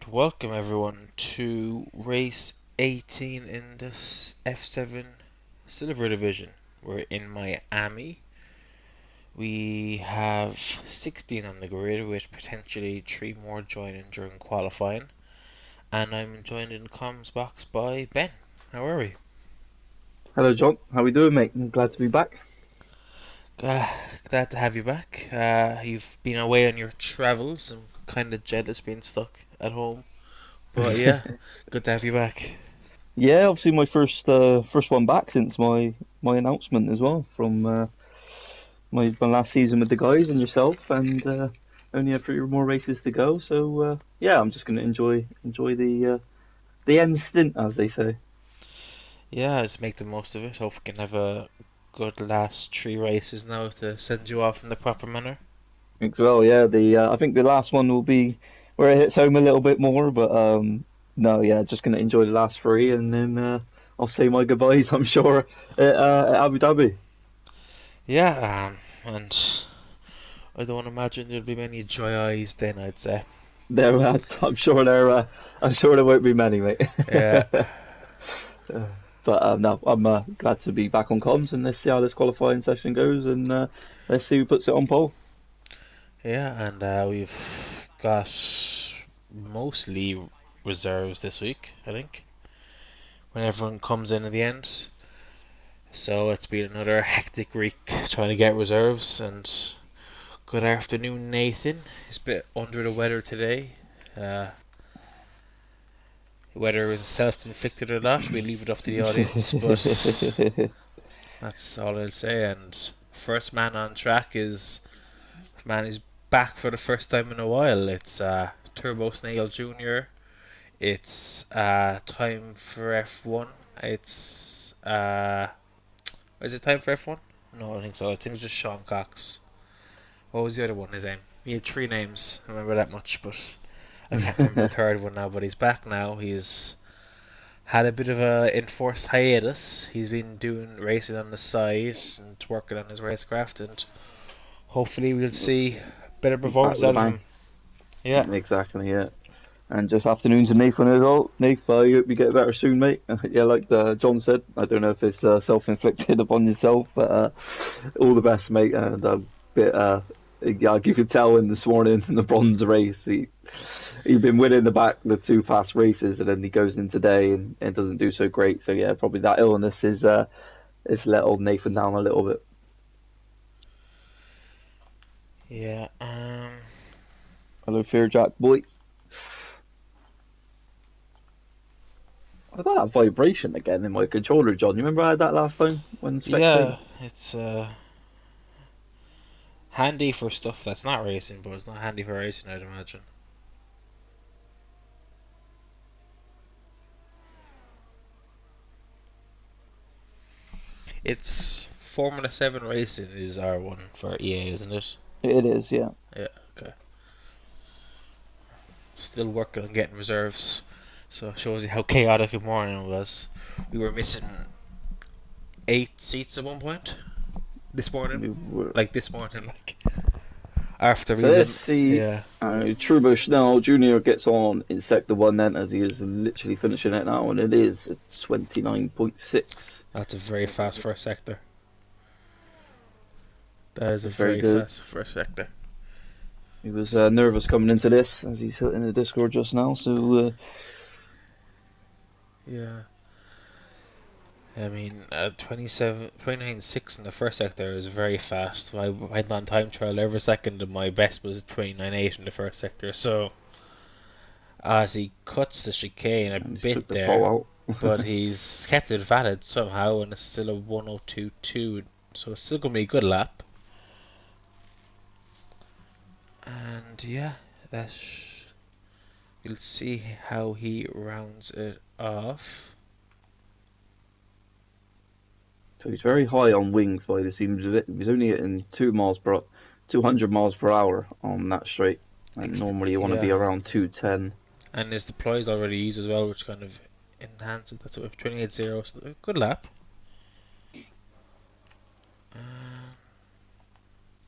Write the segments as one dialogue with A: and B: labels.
A: Welcome everyone to race 18 in the F7 Silver Division. We're in Miami. We have 16 on the grid with potentially 3 more joining during qualifying. And I'm joined in the comms box by Ben. How are we?
B: Hello, John. How we doing, mate? I'm glad to be back.
A: Uh, Glad to have you back. You've been away on your travels. I'm kind of jealous being stuck at home. But yeah, good to have you back.
B: Yeah, obviously my first one back since my announcement as well from my last season with the guys and yourself, and only have 3 more races to go. So yeah, I'm just gonna enjoy the end stint, as they say.
A: Yeah, let's make the most of it. Hope we can have a good last 3 races now to send you off in the proper manner.
B: As well, yeah. The I think the last one will be where it hits home a little bit more, but no, yeah, just gonna enjoy the last 3, and then I'll say my goodbyes. I'm sure at Abu Dhabi.
A: Yeah, and I don't imagine there'll be many dry eyes then, I'd say.
B: There, I'm sure there won't be many, mate.
A: Yeah,
B: But no, I'm glad to be back on comms, and let's see how this qualifying session goes, and let's see who puts it on pole.
A: yeah, and we've got mostly reserves this week, I think, when everyone comes in at the end. So it's been another hectic week trying to get reserves, and good afternoon, Nathan. He's a bit under the weather today. Uh, Whether it was self-inflicted or not, we leave it up to the audience, but that's all I'll say. And first man on track is man who's back for the first time in a while. It's Turbo Snail Jr. It's time for F1. It's is it time for F1? No, I don't think so. I think it's just Sean Cox. What was the other one? His name? He had 3 names. I remember that much, but I can't remember the third one now. But he's back now. He's had a bit of a enforced hiatus. He's been doing racing on the side and working on his racecraft, and hopefully we'll see better
B: Back
A: performance
B: with a
A: out of
B: bang.
A: him. Yeah,
B: Exactly, yeah. And just afternoon to Nathan as well. Nath, I hope you get better soon, mate. Yeah, like John said, I don't know if it's self-inflicted upon yourself, but all the best, mate. And bit, yeah, you could tell in this morning in the bronze race, he'd been winning the 2 past races, and then he goes in today and doesn't do so great. So yeah, probably that illness is let old Nathan down a little bit.
A: yeah.
B: Hello, Fear Jack boy. I got that vibration again in my controller, John. You remember I had that last time when spectating?
A: Yeah. It's handy for stuff that's not racing, but it's not handy for racing, I'd imagine. It's Formula 7 racing is R1 for EA, isn't it?
B: It is, yeah.
A: Yeah. Okay. Still working on getting reserves, so it shows you how chaotic the morning was. We were missing 8 seats at one point this morning.
B: We were.
A: Like this morning, like after
B: So
A: we
B: let's
A: lim
B: see.
A: yeah.
B: Trubo Schnell Jr. gets on in Sector 1 then, as he is literally finishing it now, and it is 29.6.
A: That's a very fast first sector. That is a
B: It's very
A: very
B: good.
A: fast first sector.
B: He was nervous coming into this, as he's in the Discord just now, so
A: Yeah. I mean, 29.6 in the first sector is very fast. I went on time trial every second, and my best was 29.8 in the first sector. So, as he cuts the chicane a
B: and he's took
A: bit
B: the
A: there,
B: pole
A: but
B: out.
A: he's kept it valid somehow, and it's still a 102.2, so it's still going to be a good lap. And yeah, we'll see how he rounds it off.
B: So he's very high on wings by the seems of it. He's only hitting 200 miles per hour on that straight, and normally you want to be
A: Yeah,
B: around 210.
A: and his deploy is already used as well, which kind of enhances it. That's what 28.0, so a good lap. Uh,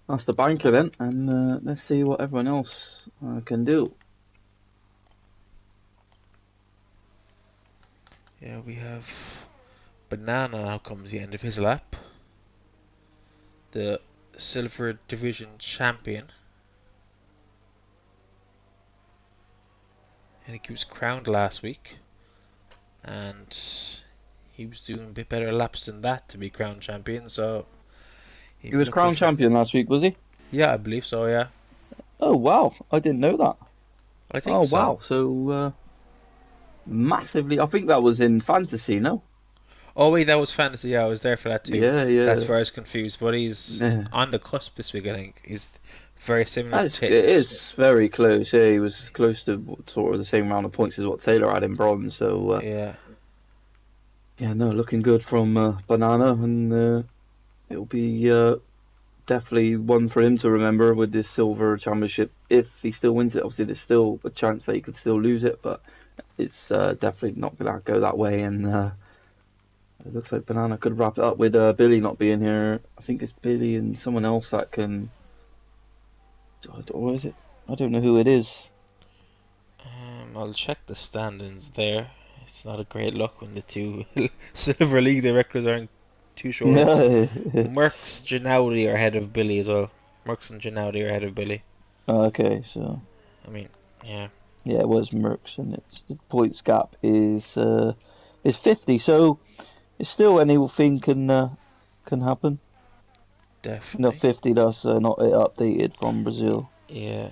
B: That's the banker then, and let's see what everyone else can do.
A: Yeah, we have Banana now comes the end of his lap. The Silver Division champion. I think he was crowned last week. And he was doing a bit better laps than that to be crowned champion, so
B: He was crowned champion last week, was he?
A: Yeah, I believe so, yeah.
B: Oh wow, I didn't know that.
A: I think so.
B: Wow, so massively. I think that was in fantasy, no?
A: Oh wait, that was fantasy. Yeah, I was there for that too.
B: Yeah.
A: That's where I was confused. But he's
B: Yeah.
A: on the cusp this week. I think he's very similar
B: It is very close. Yeah, he was close to sort of the same amount of points as what Taylor had in bronze. So
A: yeah,
B: no, looking good from Banana, and it'll be definitely one for him to remember with this silver championship. If he still wins it, obviously there's still a chance that he could still lose it, but it's definitely not going to go that way. And it looks like Banana could wrap it up with Billy not being here. I think it's Billy and someone else that can. What is it? I don't know who it is.
A: I'll check the standings there. It's not a great look when the two Silver League directors are in two shorts. Merckx, Ginaudi are ahead of Billy as well. Merckx and Ginaudi are ahead of Billy.
B: Okay, so.
A: I mean, yeah.
B: Yeah, it was Merckx, and the points gap is 50. So it's still anything can happen.
A: Definitely.
B: No, 50. That's not updated from Brazil.
A: Yeah.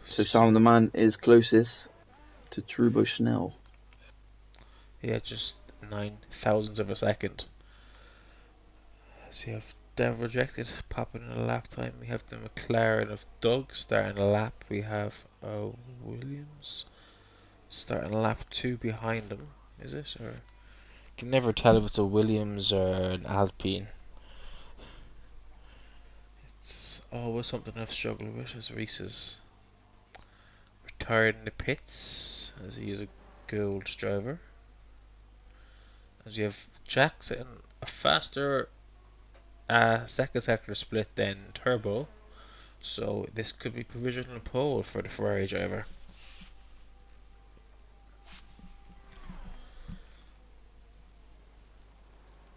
B: So Sam the Man is closest to True Bushnell.
A: Yeah, just 9,000ths of a second. So you have Dev Rejected popping in a lap time. We have the McLaren of Doug starting a lap. We have Williams starting lap 2 behind him. Is it? Or you can never tell if it's a Williams or an Alpine. It's always something I've struggled with as Reese is retired in the pits as he is a gold driver. As you have Jack sitting a faster second sector split than Turbo, so this could be provisional pole for the Ferrari driver.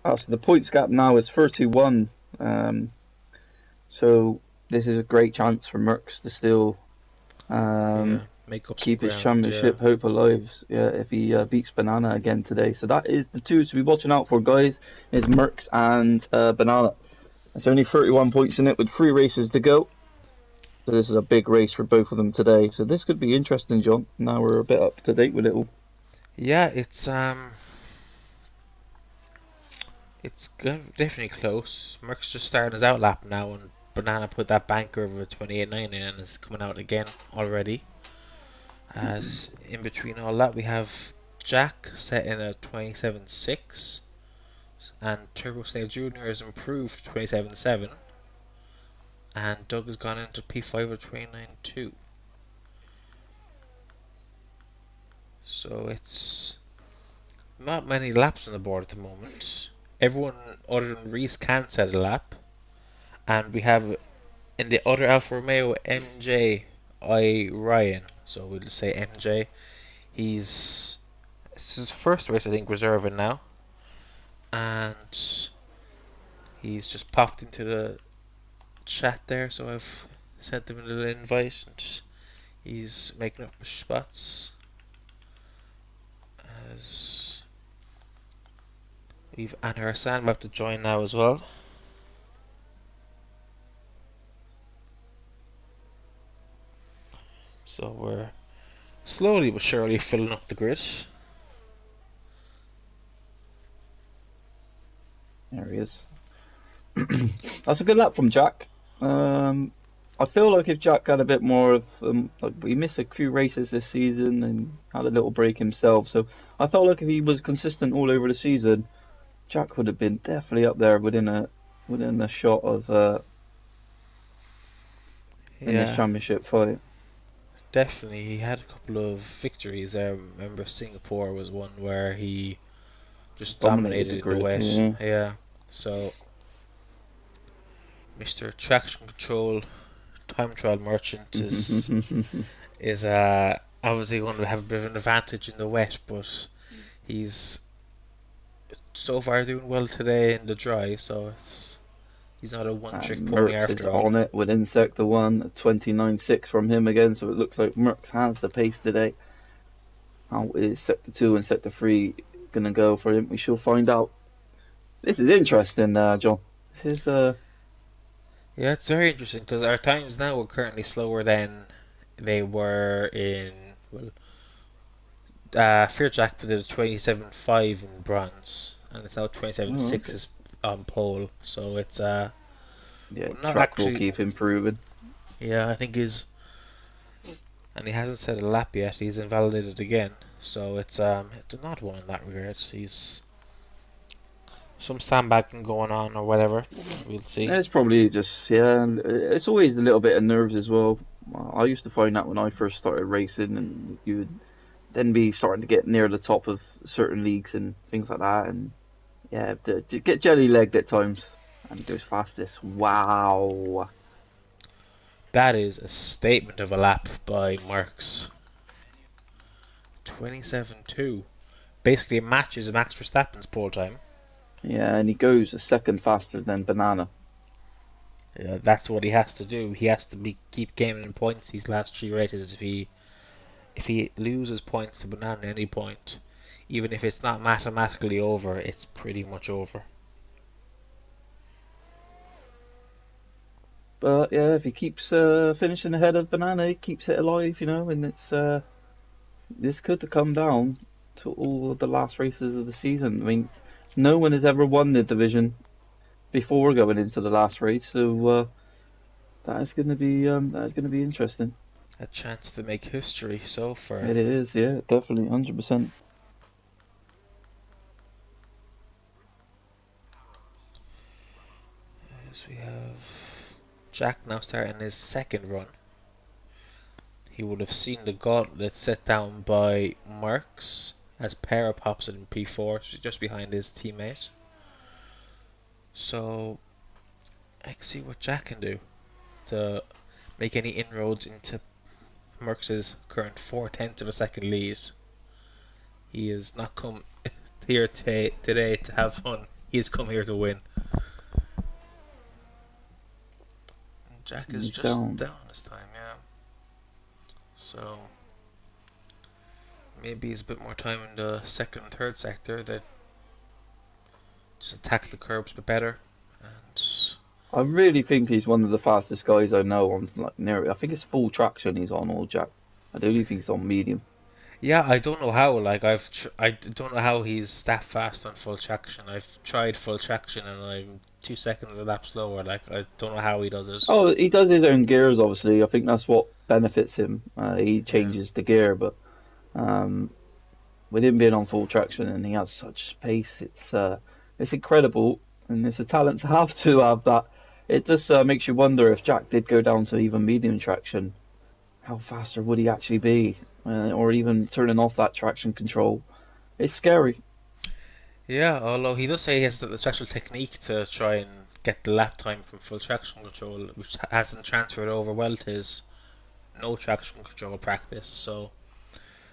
B: So the points gap now is 31. So this is a great chance for Merckx to still
A: make up
B: keep his
A: ground,
B: championship hope alive. Yeah, if he beats Banana again today. So that is the two to be watching out for, guys. Is Merckx and Banana. There's only 31 points in it with 3 races to go. So this is a big race for both of them today. So this could be interesting, John. Now we're a bit up to date with it all.
A: Yeah, it's definitely close. Merckx just starting his out lap now, and Banana put that banker over 28.9 in and is coming out again already. As in between all that, we have Jack setting a 27.6, and Turbo Snail Jr. has improved to 27.7, and Doug has gone into P5 at 29.2. So it's not many laps on the board at the moment. Everyone other than Reese can set a lap, and we have in the other Alfa Romeo MJ Ryan. So we'll just say MJ. It's his first race, I think, reserving now, and he's just popped into the chat there. So I've sent him a little invite, and he's making up spots. As we've Anna Hassan about to join now as well. So we're slowly but surely filling up the grid.
B: There he is. That's a good lap from Jack. I feel like if Jack had a bit more of, he missed a few races this season and had a little break himself. So I felt like if he was consistent all over the season, Jack would have been definitely up there within a shot of in this championship fight.
A: Definitely, he had a couple of victories there. I remember Singapore was one where he just
B: Dominated the
A: dominated in the
B: grid.
A: wet.
B: Yeah.
A: Yeah. So Mr. Traction Control Time Trial Merchant is obviously going to have a bit of an advantage in the wet, but he's so far doing well today in the dry, so he's not a one-trick
B: And
A: pony
B: Merckx is
A: after all.
B: on it with Insector 1, 29.6 from him again, so it looks like Merckx has the pace today. How is Sector 2 and Sector 3 going to go for him? We shall find out. This is interesting, John. This is,
A: Yeah, it's very interesting because our times now are currently slower than they were in, well, Fearjack did a 27.5 in bronze, and it's now
B: oh,
A: 27.6
B: okay.
A: is on pole. So it's
B: Yeah,
A: well, not
B: track will
A: actually.
B: keep improving.
A: Yeah, I think and he hasn't set a lap yet. He's invalidated again, so it's an odd one in that regard. He's some sandbagging going on or whatever. We'll see.
B: It's probably just, yeah, and it's always a little bit of nerves as well. I used to find that when I first started racing, and you would then be starting to get near the top of certain leagues and things like that, and yeah, to get jelly legged at times, and he goes fastest. Wow.
A: That is a statement of a lap by Marks. 27.2. Basically, it matches Max Verstappen's pole time.
B: Yeah, and he goes a second faster than Banana.
A: That's what he has to do. He has to keep gaining points these last three races. If he loses points to Banana at any point, even if it's not mathematically over, it's pretty much over.
B: But yeah, if he keeps finishing ahead of Banana, he keeps it alive, and it's this could come down to all of the last races of the season. I mean, no one has ever won the division before going into the last race, so that is going to be interesting.
A: A chance to make history so far.
B: It is, yeah, definitely, 100%.
A: As we have Jack now starting his second run. He would have seen the gauntlet set down by Marks as Pera pops in P4, just behind his teammate. So, let's see what Jack can do to make any inroads into Merckx's current 4/10 of a second lead. He has not come here today to have fun. He has come here to win. And Jack is
B: He's
A: just
B: down.
A: down this time, yeah. So maybe he's a bit more time in the second and third sector that just attack the curbs a bit better. And
B: I really think he's one of the fastest guys I know on like near. I think it's full traction he's on, all Jack. I don't even think he's on medium.
A: yeah, I don't know how. Like I don't know how he's that fast on full traction. I've tried full traction and I'm 2 seconds a lap slower. Like I don't know how he does it.
B: Oh, he does his own gears, obviously. I think that's what benefits him. He
A: Yeah.
B: changes the gear, but um, with him being on full traction and he has such pace, it's incredible, and it's a talent to have that. It just makes you wonder if Jack did go down to even medium traction, how faster would he actually be, or even turning off that traction control. It's scary.
A: Yeah, although he does say he has the special technique to try and get the lap time from full traction control, which hasn't transferred over well to his no traction control practice. So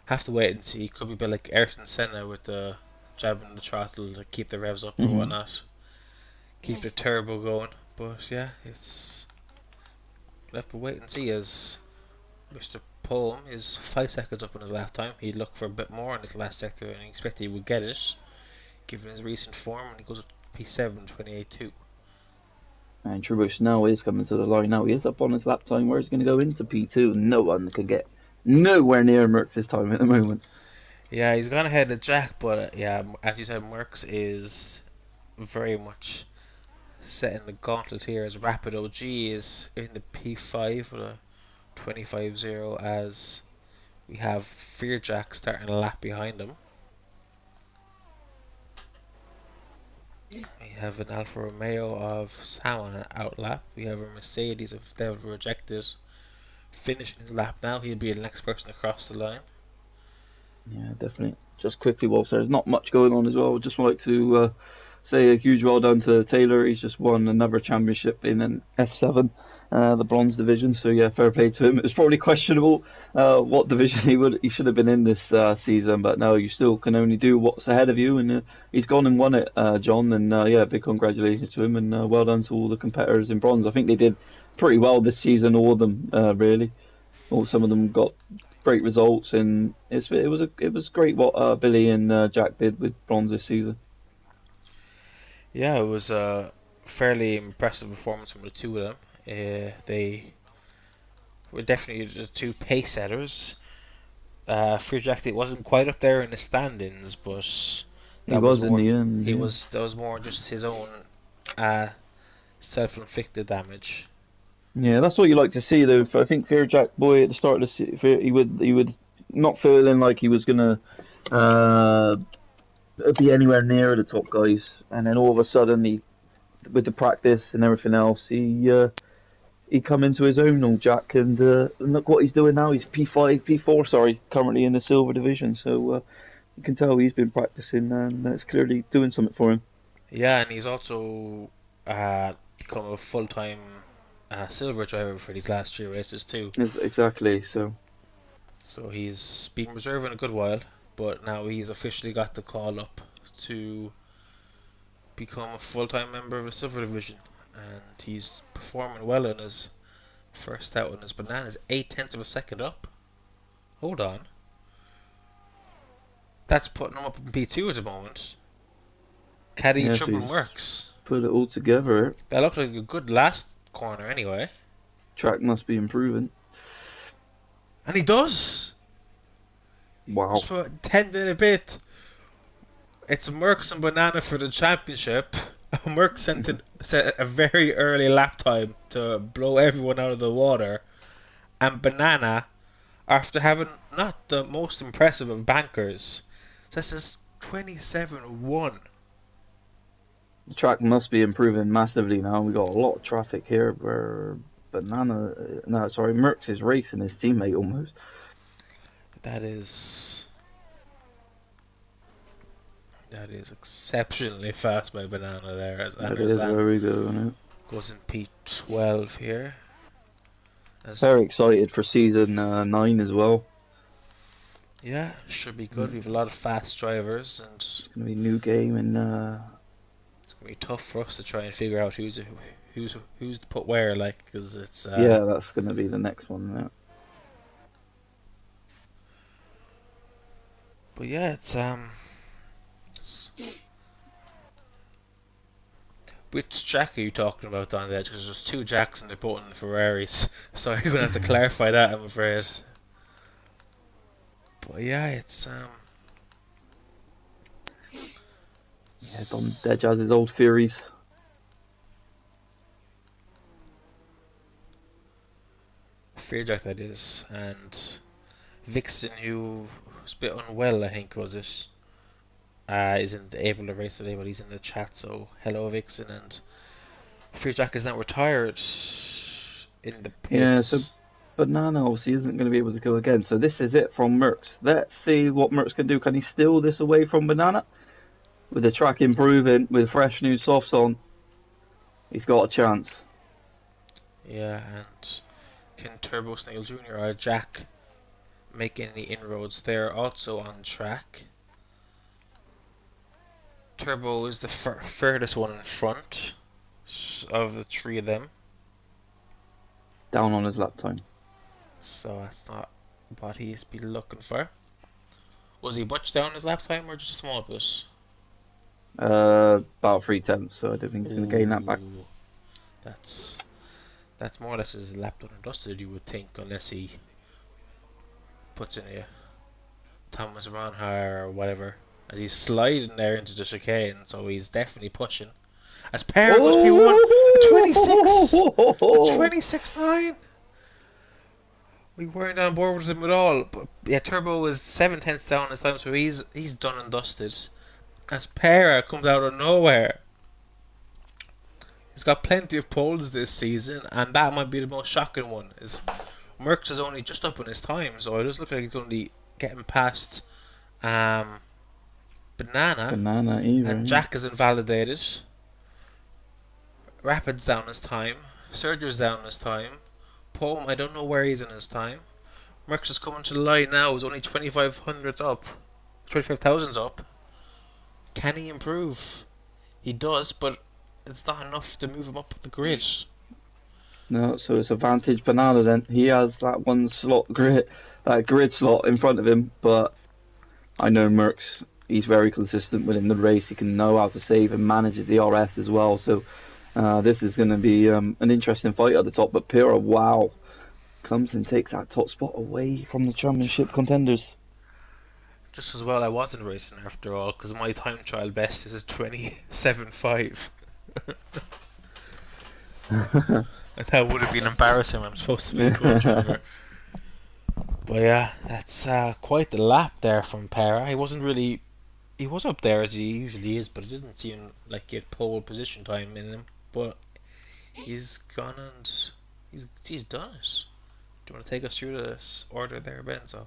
A: have to wait and see. Could be a bit like Ayrton Senna with the jabbing the throttle to keep the revs up or
B: Hmm.
A: whatnot, keep the turbo going. But yeah, it's we'll have to wait and see. As Mr. Poem is 5 seconds up on his lap time, he'd look for a bit more in his last sector and expect he would get it, given his recent form. And he goes up to P7, 28.2.
B: And Turbo Snow is coming to the line now. He is up on his lap time. Where he's going to go into P2. No one can get nowhere near Merck's time at the moment.
A: Yeah, he's gone ahead of Jack, but yeah, as you said, Merckx is very much setting the gauntlet here as Rapid OG is in the P5 with a 25.0 as we have Fearjack starting a lap behind him. We have an Alfa Romeo of Sam on an outlap. We have a Mercedes of Devil Rejected finishing his lap now. He'll be the next person across the line.
B: Yeah, definitely. Just quickly, whilst there's not much going on as well, just like to say a huge well done to Taylor. He's just won another championship in an F7, the bronze division. So yeah, fair play to him. It's probably questionable what division he should have been in this season, but no, you still can only do what's ahead of you, and he's gone and won it, John. And yeah, big congratulations to him, and well done to all the competitors in bronze. I think they did pretty well this season, all of them really. All some of them got great results, and it was great what Billy and Jack did with bronze this season.
A: Yeah, it was a fairly impressive performance from the two of them. They were definitely the two pace setters. Fear Jack it wasn't quite up there in the standings, but
B: He
A: that was
B: was in
A: more.
B: the end.
A: He
B: Yeah.
A: was that was more just his own uh, self-inflicted damage.
B: Yeah, that's what you like to see though. I think Fear Jack Boy at the start of the he would not feeling like he was gonna uh, be anywhere near the top guys, and then all of a sudden with the practice and everything else, he come into his own, old Jack, and look what he's doing now. He's P5, P4, sorry, currently in the silver division. So you can tell he's been practicing, and it's clearly doing something for him.
A: Yeah, and he's also become a full-time silver driver for these last 3 races too.
B: Yes, exactly. So
A: So he's been reserving a good while, but now he's officially got the call up to become a full-time member of the silver division, and he's performing well in his first out on his bananas, 8/10 of a second up. Hold on, that's putting him up in P2 at the moment. Caddy
B: yeah, so
A: Trouble
B: he's
A: works.
B: put it all together.
A: That looked like a good last corner anyway,
B: Track must be improving.
A: and he does.
B: Wow.
A: Just about 10 in a bit. It's Merckx and Banana for the championship. Merckx set a very early lap time to blow everyone out of the water. And Banana, after having not the most impressive of bankers, says 27-1.
B: The track must be improving massively now. We got a lot of traffic here where Merckx is racing his teammate almost.
A: That is exceptionally fast by Banana there. As
B: That is where we go, isn't it?
A: goes in P12 here.
B: Very excited for season 9 as well.
A: Yeah, should be good. We have a lot of fast drivers, and
B: It's gonna be a new game, and
A: it's gonna be tough for us to try and figure out who's to put where, like, because it's
B: yeah, that's gonna be the next one. Yeah.
A: But yeah, it's which Jack are you talking about on there? Because there's two Jacks and they're both in the Ferraris, so you're gonna have to clarify that, I'm afraid. But yeah, it's
B: Yeah, Don Dead Jazz's old Furies.
A: Fearjack that is, and Vixen, who's a bit unwell, I think was it, isn't able to race today, but he's in the chat. So hello, Vixen, and Fearjack is now retired in the pits.
B: Yeah, so Banana obviously isn't going to be able to go again. So this is it from Merckx. Let's see what Merckx can do. Can he steal this away from Banana? With the track improving, with fresh new softs on, he's got a chance.
A: Yeah, and can Turbo Snail Jr. or Jack make any inroads? They're also on track. Turbo is the furthest one in front of the three of them.
B: Down on his lap time.
A: So that's not what he's been looking for. Was he much down his lap time or just a small bit?
B: About 3/10, so I don't think he's going to gain that back.
A: Ooh, That's more or less his lap done and dusted, you would think, unless he puts in a Thomas Ronhar or whatever. As he's sliding there into the chicane, so he's definitely pushing. As Perry goes P1, 26-9. We weren't on board with him at all. But yeah, Turbo was 7/10 down this time, so he's done and dusted. As Pera comes out of nowhere. He's got plenty of poles this season, and that might be the most shocking one. Is Merckx is only just up on his time, so it does look like he's going to be getting past Um, Banana
B: Banana either.
A: and
B: Yeah.
A: Jack is invalidated. Rapid's down his time. Sergio's down his time. Poem, I don't know where he's in his time. Merckx is coming to the line now. He's only 2,500 up. 25,000's up. Can he improve? He does, but it's not enough to move him up the grid.
B: No, so it's advantage Banana then. He has that one slot grid slot in front of him, but I know Merckx. He's very consistent within the race. He can know how to save and manages the RS as well. So this is going to be an interesting fight at the top. But Pira, wow, comes and takes that top spot away from the championship contenders.
A: Just as well I wasn't racing after all, because my time trial best is 27.5. That would have been embarrassing. I'm supposed to be a good driver. But yeah, that's quite the lap there from Pera. He was up there as he usually is, but it didn't seem like he had pole position time in him. But he's gone and he's done it. Do you want to take us through this order there, Benzo?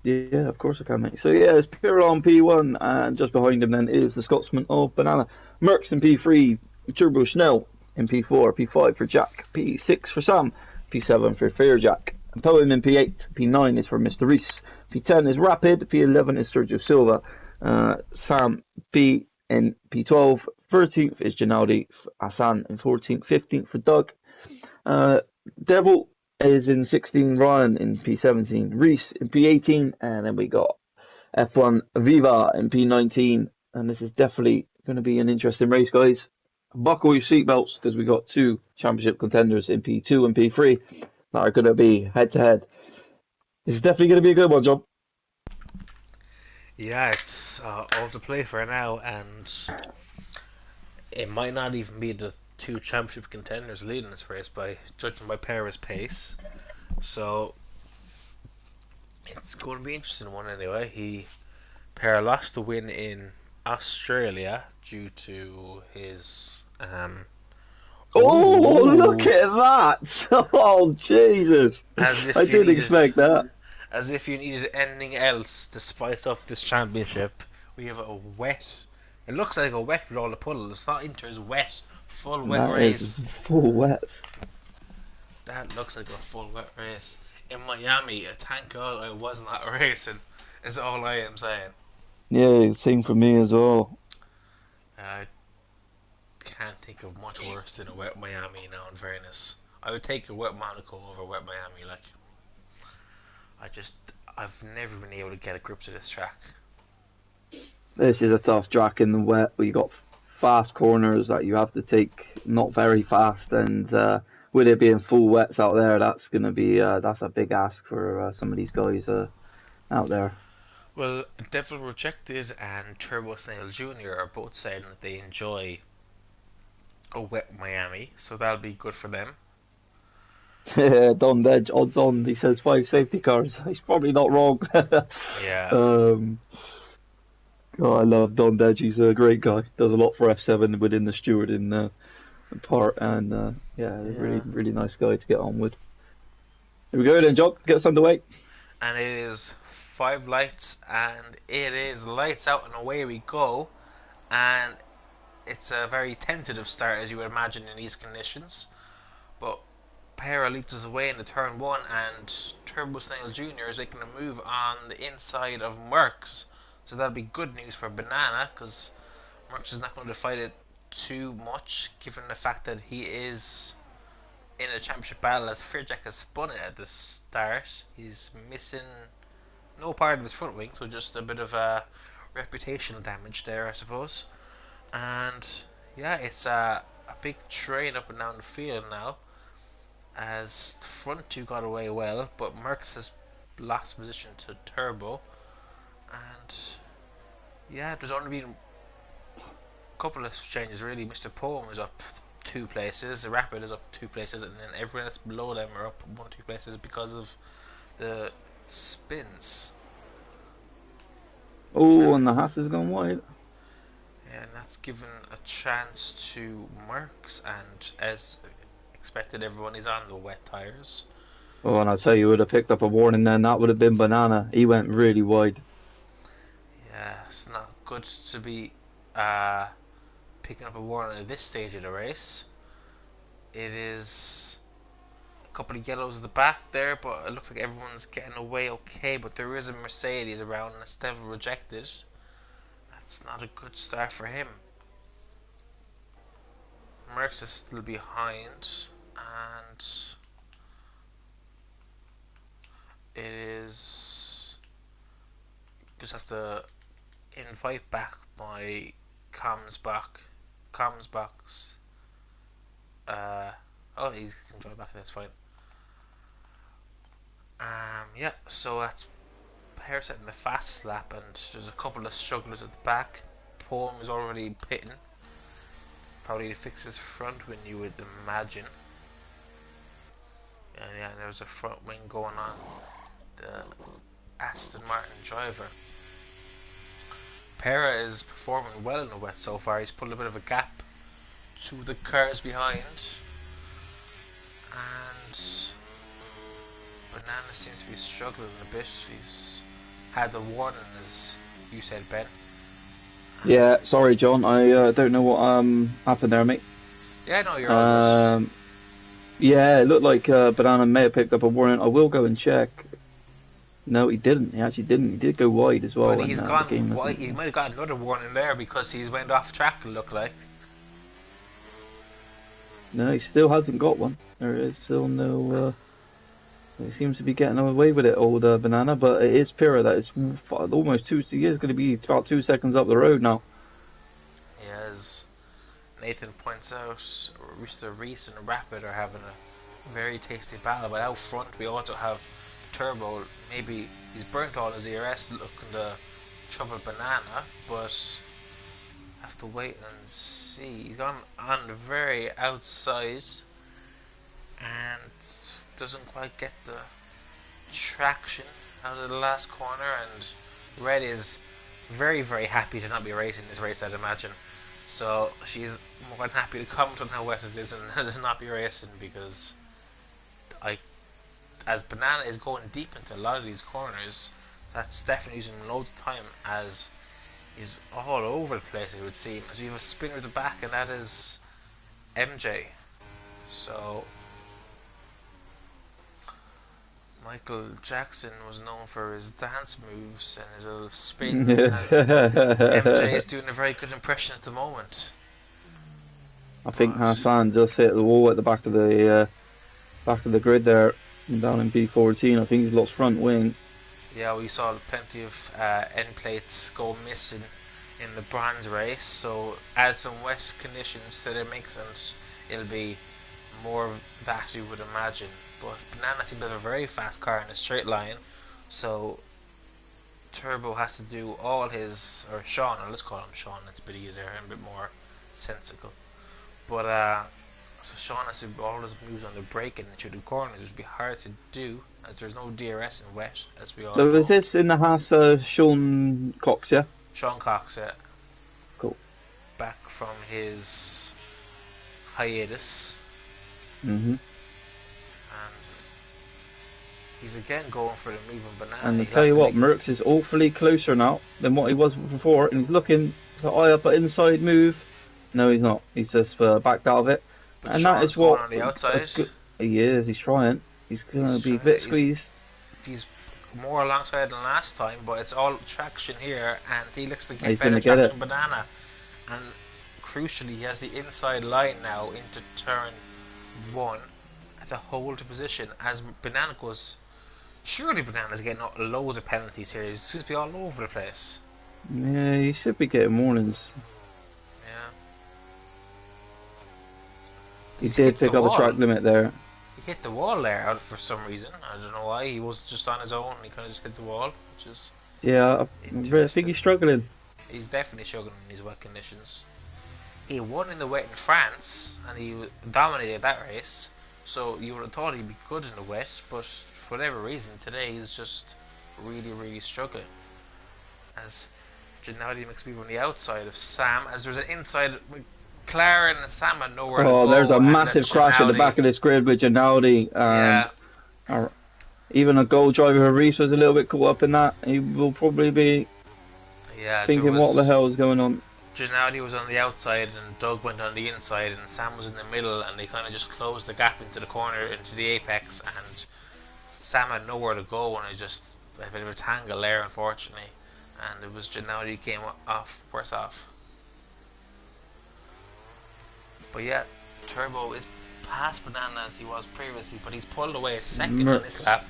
B: Yeah, of course I can, mate. So yeah, it's Pira on P1, and just behind him then is the Scotsman of Banana. Merckx in P3, Turbo Schnell in P4, P5 for Jack, P6 for Sam, P7 for Fairjack. Poem in P8, P9 is for Mr. Reese, P10 is Rapid, P11 is Sergio Silva, Sam P in P12, 13th is Ginaldi, Hassan in 14th, 15th for Doug, Devil is in 16, Ryan in P17, Reese in P18, and then we got F1 Viva in P19, and this is definitely going to be an interesting race, guys. Buckle your seatbelts because we got two championship contenders in P2 and P3 that are going to be head to head. This is definitely going to be a good one, John.
A: Yeah, it's all to play for now, and it might not even be the two championship contenders leading this race by judging by Pera's pace. So it's going to be an interesting one anyway. Pera lost the win in Australia due to his
B: Oh, look at that! Oh, Jesus! I didn't expect that.
A: As if you needed anything else to spice up this championship, we have a wet. It looks like a wet with all the puddles. It's not Inter's wet, full wet
B: That
A: race.
B: is full wet.
A: That looks like a full wet race. In Miami, thank God I wasn't at racing, is all I am saying.
B: Yeah, same for me as well.
A: I can't think of much worse than a wet Miami now, in fairness. I would take a wet Monaco over wet Miami, like. I've never been able to get a grip to this track.
B: This is a tough track in the wet where you got fast corners that you have to take not very fast, and with it being full wets out there, that's gonna be that's a big ask for some of these guys out there.
A: Well, Devil Rejected and Turbo Snail Jr. are both saying that they enjoy a wet Miami, so that'll be good for them.
B: Don Dedge, odds on, he says 5 safety cars. He's probably not wrong.
A: Yeah.
B: God, I love Don Dedge. He's a great guy. Does a lot for F7 within the stewarding part, and really, really nice guy to get on with. Here we go then, John. Get us underway.
A: And it is 5 lights, and it is lights out, and away we go. And it's a very tentative start, as you would imagine, in these conditions. But Pera leads us away in the turn 1, and Turbo Snail Jr. is making a move on the inside of Merckx. So that'll be good news for Banana, because Merckx is not going to fight it too much, given the fact that he is in a championship battle, as Fairjack has spun it at the start. He's missing no part of his front wing, so just a bit of reputational damage there, I suppose. And yeah, it's a big train up and down the field now, as the front two got away well, but Merckx has lost position to Turbo. And yeah, there's only been a couple of changes really. Mr. Poem is up 2 places, the Rapid is up 2 places, and then everyone that's below them are up 1 or 2 places because of the spins.
B: Oh, and the Haas has gone wide.
A: Yeah, and that's given a chance to Merckx, and as expected, everyone is on the wet tyres.
B: Oh, and I'll tell you, would have picked up a warning then. That would have been Banana. He went really wide.
A: It's not good to be picking up a warning at this stage of the race. It is a couple of yellows at the back there, but it looks like everyone's getting away okay. But there is a Mercedes around and it's still rejected. That's not a good start for him. Merckx is still behind, and it is just have to invite back my comms box. Oh, he can join back. That's fine. Yeah. So that's Perez setting the fastest lap, and there's a couple of strugglers at the back. Poem is already pitting. Probably to fix his front wing, you would imagine. And yeah, there's a front wing going on the Aston Martin driver. Pera is performing well in the wet so far. He's put a bit of a gap to the cars behind. And Banana seems to be struggling a bit. He's had the warning, as you said, Ben.
B: Yeah, sorry, John. I don't know what happened there, mate.
A: Yeah, no, you're all good.
B: Yeah, it looked like Banana may have picked up a warning. I will go and check. No, he didn't. He actually didn't. He did go wide as well.
A: But he's gone wide. He might have got another warning there because he's went off track, it looked like.
B: No, he still hasn't got one. There is still no... he seems to be getting away with it, old Banana, but it is Pira that is almost he is going to be about 2 seconds up the road now.
A: Yeah, as Nathan points out, Mr. Reese and Rapid are having a very tasty battle, but out front we also have Turbo. Maybe he's burnt all his ERS looking to trouble Banana, but have to wait and see. He's gone on the very outside and doesn't quite get the traction out of the last corner, and Red is very, very happy to not be racing this race, I'd imagine. So she's more than happy to comment on how wet it is and to not be racing, because as Banana is going deep into a lot of these corners, that's definitely using loads of time, as he's all over the place, it would seem, as we have a spinner at the back, and that is MJ. So Michael Jackson was known for his dance moves and his little spins, and MJ is doing a very good impression at the moment.
B: I think Hassan just hit the wall at the back of the grid there, down in P14. I think he's lost front wing.
A: Yeah, we saw plenty of end plates go missing in the bronze race, so add some wet conditions to the mix and it'll be more of that, you would imagine. But Banana seems to have a very fast car in a straight line, so Turbo has to do all his, or Sean, or let's call him Sean, it's a bit easier and a bit more sensical. But so Sean has to do all his moves on the braking and through the corners, which would be hard to do as there's no DRS in wet, as we all know.
B: So is this in the Haas Sean Cox, yeah?
A: Sean Cox, yeah.
B: Cool.
A: Back from his hiatus.
B: Mm-hmm.
A: And he's again going for the moving Banana.
B: And I tell you what, Merckx is awfully closer now than what he was before, and he's looking to eye up an inside move. No, he's not. He's just backed out of it.
A: But
B: and
A: Sean's
B: that is what
A: on the outside.
B: He is. He's trying. He's going to be a bit squeezed.
A: He's more alongside than last time, but it's all traction here, and he looks to get
B: He's
A: better
B: gonna get
A: traction
B: it.
A: Banana. And crucially, he has the inside line now into turn 1 at the hold position as Banana goes. Surely Banana's getting loads of penalties here. He seems to be all over the place.
B: Yeah, he should be getting warnings.
A: Yeah.
B: He did pick up the track limit there.
A: He hit the wall there for some reason. I don't know why. He was just on his own. He kind of just hit the wall, which is
B: Yeah, I think he's struggling.
A: He's definitely struggling in these wet conditions. He won in the wet in France, and he dominated that race. So you would have thought he'd be good in the wet, but for whatever reason, today he's just really, really struggling. As Gennady makes me on the outside of Sam, as there's an inside McLaren, and Sam had nowhere to go.
B: Oh, there's a massive crash at the back of this grid with Gennady.
A: Yeah.
B: Even a goal driver, Reese, was a little bit caught up in that. He will probably be
A: Yeah, there
B: thinking what the
A: was
B: hell is going on.
A: Gennady was on the outside and Doug went on the inside and Sam was in the middle and they kind of just closed the gap into the corner into the apex and Sam had nowhere to go and it just a bit of a tangle there unfortunately and it was Gennady who came off worse off. But yeah, Turbo is past Banana as he was previously, but he's pulled away a second on this lap.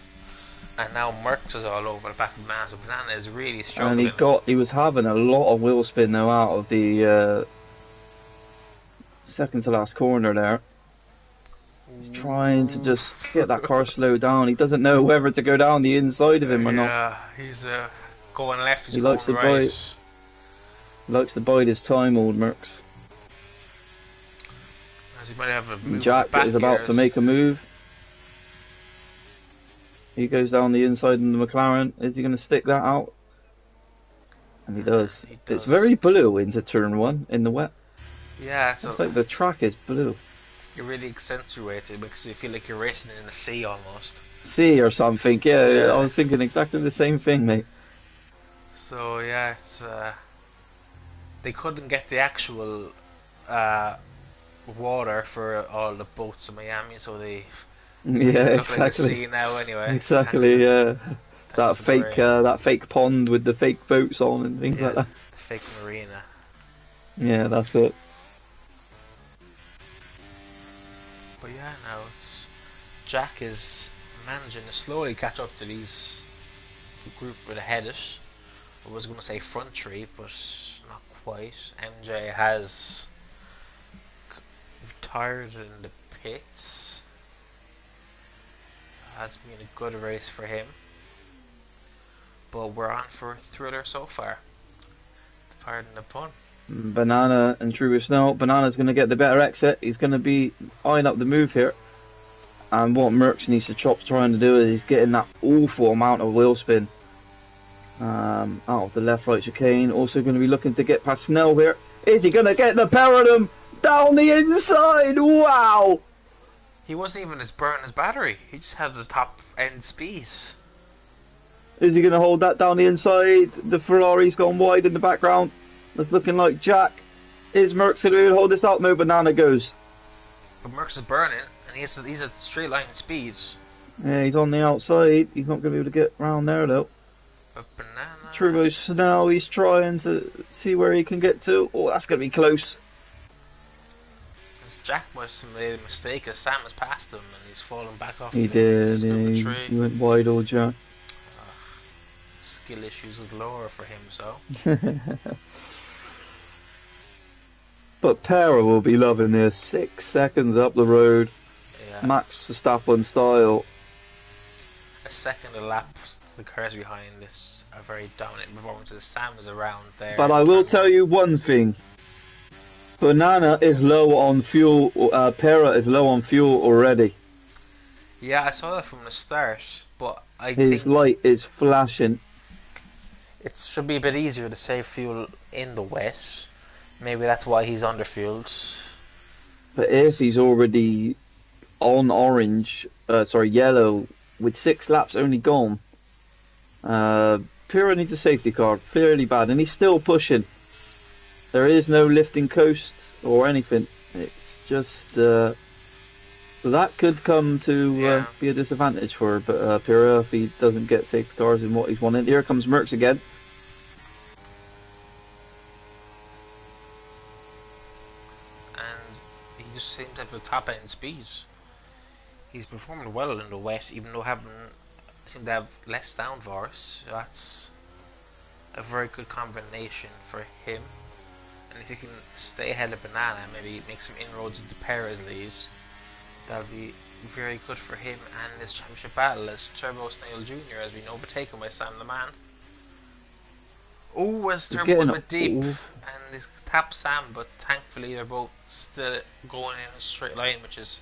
A: And now Merckx is all over the back of Banana, so Banana is really struggling.
B: And he was having a lot of wheel spin now out of the second to last corner there. He's trying to just get that car slowed down. He doesn't know whether to go down the inside of him or not.
A: Yeah, he's going left, he's
B: he
A: going
B: likes to
A: right.
B: He likes to bide his time, old Merckx.
A: As he might have a move
B: Jack
A: back
B: is about to make a move. He goes down the inside in the McLaren. Is he going to stick that out? And he does. It's very blue into turn 1 in the wet.
A: Yeah, it's
B: like the track is blue.
A: It really accentuates it, makes you feel like you're racing in the sea almost.
B: Sea or something, yeah. I was thinking exactly the same thing, mate.
A: So yeah, it's they couldn't get the actual water for all the boats in Miami, so they look like the sea now anyway.
B: Exactly, yeah. That fake pond with the fake boats on and things like that.
A: The fake marina.
B: Yeah, that's it.
A: But yeah, now Jack is managing to slowly catch up to these group with ahead it. I was going to say front three, but not quite. MJ has retired in the pits. Has been a good race for him. But we're on for a thriller so far. Pardon the pun.
B: Banana and True Snow. Banana's going to get the better exit. He's going to be eyeing up the move here. And what Merckx needs to trying to do is he's getting that awful amount of wheel spin out of the left right chicane. Also going to be looking to get past Snell here. Is he going to get the pair of them down the inside? Wow!
A: He wasn't even burning his battery. He just had the top end speed.
B: Is he going to hold that down the inside? The Ferrari's gone wide in the background. It's looking like Jack. Is Merckx going to hold this out? No, Banana goes.
A: But Merckx is burning, and he's at straight line speeds.
B: Yeah, he's on the outside. He's not going to be able to get round there though.
A: But Banana...
B: Turbo Snow, he's trying to see where he can get to. Oh, that's going to be close.
A: Jack must have made a mistake as Sam has passed him and he's fallen back off.
B: He did, yeah, he went wide, old Jack.
A: Skill issues galore for him, so.
B: But Pera will be loving this. 6 seconds up the road.
A: Yeah.
B: Max Verstappen style.
A: A second a lap, the cars behind this are very dominant performances. Sam is around there.
B: But I will tell you one thing. Banana is low on fuel. Pera is low on fuel already.
A: Yeah, I saw that from the start, but I
B: think his light is flashing.
A: It should be a bit easier to save fuel in the wet. Maybe that's why he's underfueled.
B: But if he's already on yellow, with 6 laps only gone, Pera needs a safety car, fairly bad, and he's still pushing. There is no lifting coast or anything. It's just so that could come to be a disadvantage for Pera if he doesn't get safety cars in what he's wanting. Here comes Merckx again.
A: And he just seems to have the top end speed. He's performing well in the wet, even though seem to have less downforce. So that's a very good combination for him. And if he can stay ahead of Banana, maybe make some inroads into Pera's leads, that'll be very good for him and this championship battle as Turbo Snail Jr. has been overtaken by Sam the Man. Oh, as Turbo a bit deep and he tapped Sam, but thankfully they're both still going in a straight line, which is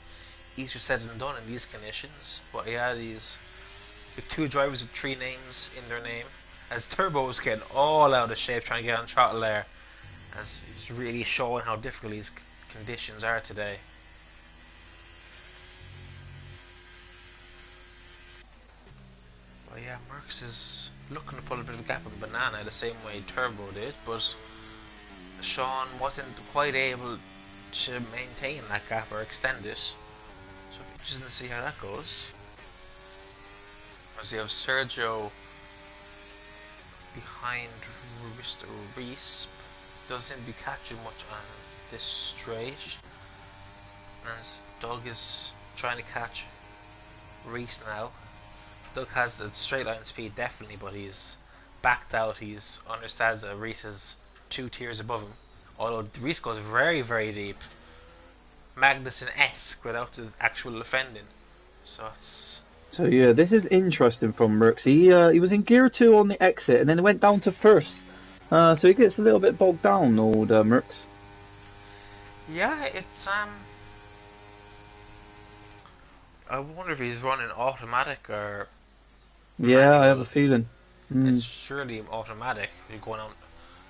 A: easier said than done in these conditions. But yeah, with 2 drivers with 3 names in their name, as Turbo's getting all out of shape trying to get on throttle there, as he's really showing how difficult these conditions are today. But yeah, Merckx is looking to pull a bit of a gap on Banana the same way Turbo did, but Sean wasn't quite able to maintain that gap or extend it. So it'll be interesting to see how that goes. As you have Sergio behind Mr. Reese, doesn't seem to be catching much on this straight. And Doug is trying to catch Reese now. Doug has the straight line speed definitely, but he's backed out. He's understands that Reese is 2 tiers above him. Although Reese goes very, very deep. Magnussen-esque without the actual offending. So it's...
B: So yeah, this is interesting from Merckx. He was in gear 2 on the exit, and then it went down to first. So he gets a little bit bogged down, old Merckx.
A: Yeah, it's I wonder if he's running automatic or...
B: Yeah, I have a feeling.
A: It's surely automatic. You're going on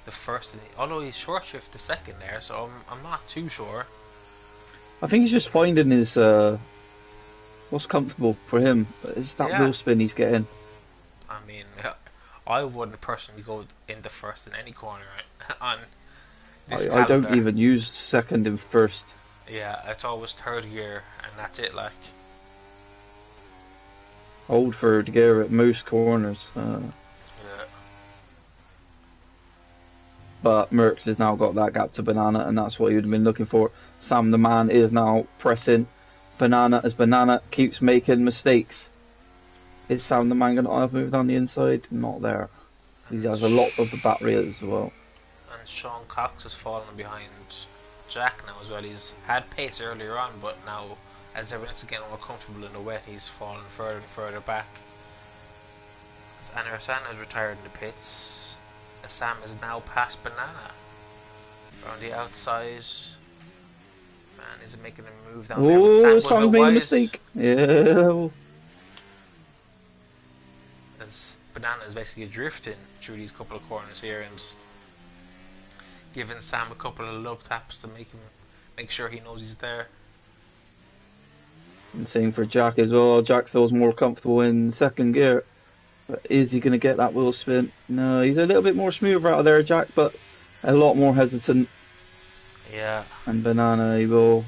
A: the first, although he's short shift the second there, so I'm not too sure.
B: I think he's just finding his what's comfortable for him. It's that wheel spin he's getting.
A: I mean, I wouldn't personally go into first in any corner on this
B: I don't even use second and first.
A: Yeah, it's always third gear and that's it. Like,
B: hold third gear at most corners.
A: yeah.
B: But Merckx has now got that gap to Banana, and that's what he would have been looking for. Sam the man is now pressing Banana as Banana keeps making mistakes. Is Sam the man going to move down the inside? Not there. He has a lot of the battery as well.
A: And Sean Cox has fallen behind Jack now as well. He's had pace earlier on, but now as everyone's getting more comfortable in the wet, he's fallen further and further back. As Anna has retired in the pits, Sam is now past Banana. On the outside, man, is it making a move down there?
B: Oh, Sam's made a mistake. Yeah.
A: As Banana is basically drifting through these couple of corners here and giving Sam a couple of love taps to make sure he knows he's there.
B: And same for Jack as well. Jack feels more comfortable in second gear. But is he going to get that wheel spin? No, he's a little bit more smoother out of there, Jack, but a lot more hesitant.
A: Yeah.
B: And Banana, he will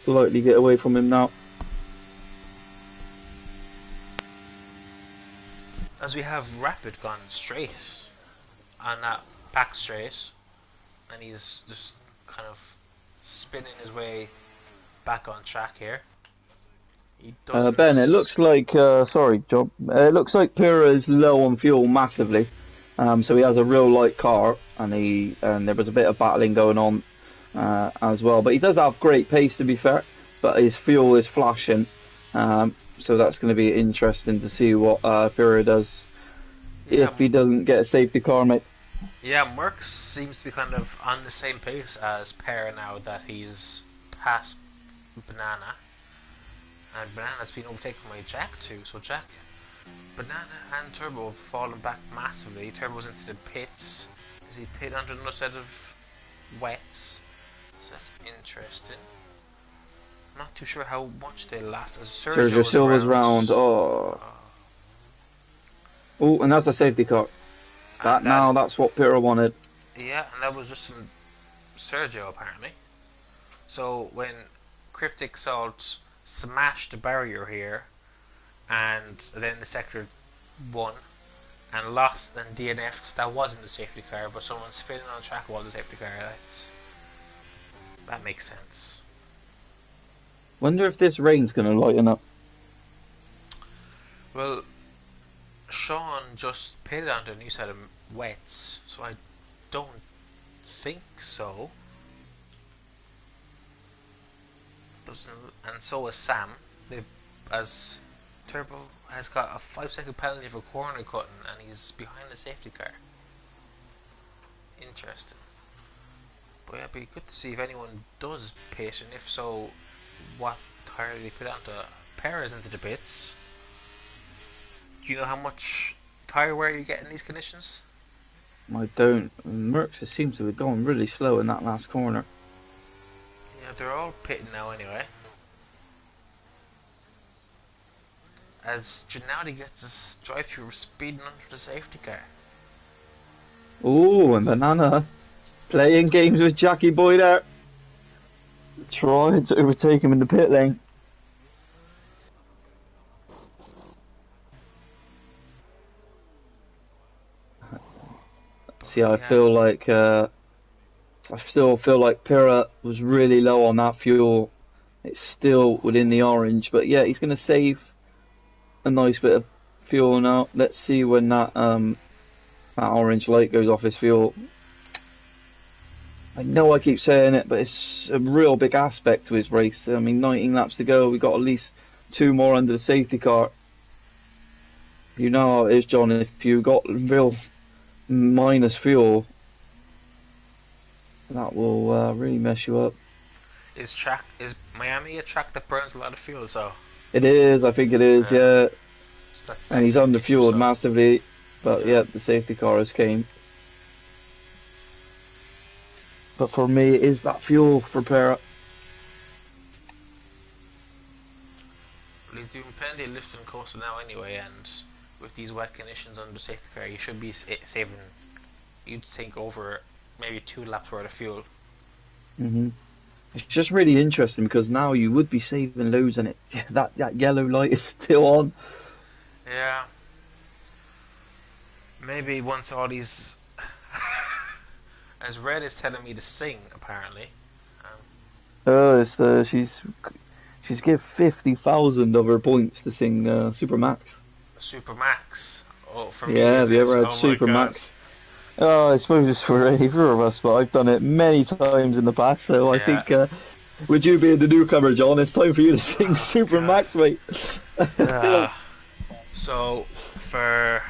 B: slightly get away from him now.
A: As we have Rapid gone straight on that back straight, and he's just kind of spinning his way back on track here.
B: Ben, it looks like, sorry, John, it looks like Pura is low on fuel massively. So he has a real light car, and there was a bit of battling going on as well. But he does have great pace, to be fair, but his fuel is flashing. So that's going to be interesting to see what Pura does if he doesn't get a safety car, mate.
A: Yeah, Merckx seems to be kind of on the same pace as Pera now that he's past Banana. And Banana's been overtaken by Jack too, so Jack, Banana and Turbo have fallen back massively. Turbo's into the pits. Is he pit under another set of wets? So that's interesting. Not too sure how much they last. As Sergio
B: still was round. Oh, and that's a safety car. That's what Pura wanted.
A: Yeah, and that was just from Sergio apparently. So when Cryptic Salt smashed the barrier here, and then the sector won and lost and DNF'd, that wasn't the safety car, but someone spinning on track was a safety car. That makes sense.
B: Wonder if this rain's going to lighten up.
A: Well, Sean just pitted onto a new set of wets, so I don't think so. And so is Sam. As Turbo has got a 5-second penalty for corner cutting, and he's behind the safety car. Interesting. But yeah, it'd be good to see if anyone does pit, and if so, what tyre they put onto. Perez into the pits. Do you know how much tyre wear you get in these conditions?
B: I don't. Merckx seems to be going really slow in that last corner.
A: Yeah, they're all pitting now anyway. as Gennady gets his drive-through speeding under the safety car.
B: Oh, and Banana playing games with Jackie Boy there. Trying to overtake him in the pit lane. See, I still feel like Pira was really low on that fuel. It's still within the orange, but yeah, he's going to save a nice bit of fuel now. Let's see when that orange light goes off his fuel. I know I keep saying it, but it's a real big aspect to his race. I mean, 19 laps to go. We got at least 2 more under the safety car. You know how it is, John. If you got real minus fuel, that will really mess you up.
A: Is Miami a track that burns a lot of fuel? So
B: it is. I think it is. Yeah. And he's underfueled massively, but yeah, the safety car has came. But for me, it is that fuel for Pera.
A: Well, he's doing plenty of lifting coastal now anyway, and with these wet conditions on the safety car, you should be saving, you'd think, over maybe 2 laps worth of fuel.
B: It's just really interesting because now you would be saving loads and that yellow light is still on.
A: Yeah. Maybe once all these... As Red is telling me to sing, apparently.
B: She's give 50,000 of her points to sing Supermax.
A: Supermax? Oh, for
B: me,
A: yeah,
B: have you ever had Supermax? Oh, I suppose it's for either of us, but I've done it many times in the past, so I think, with you being the newcomer, John, it's time for you to sing Supermax, mate.
A: So, for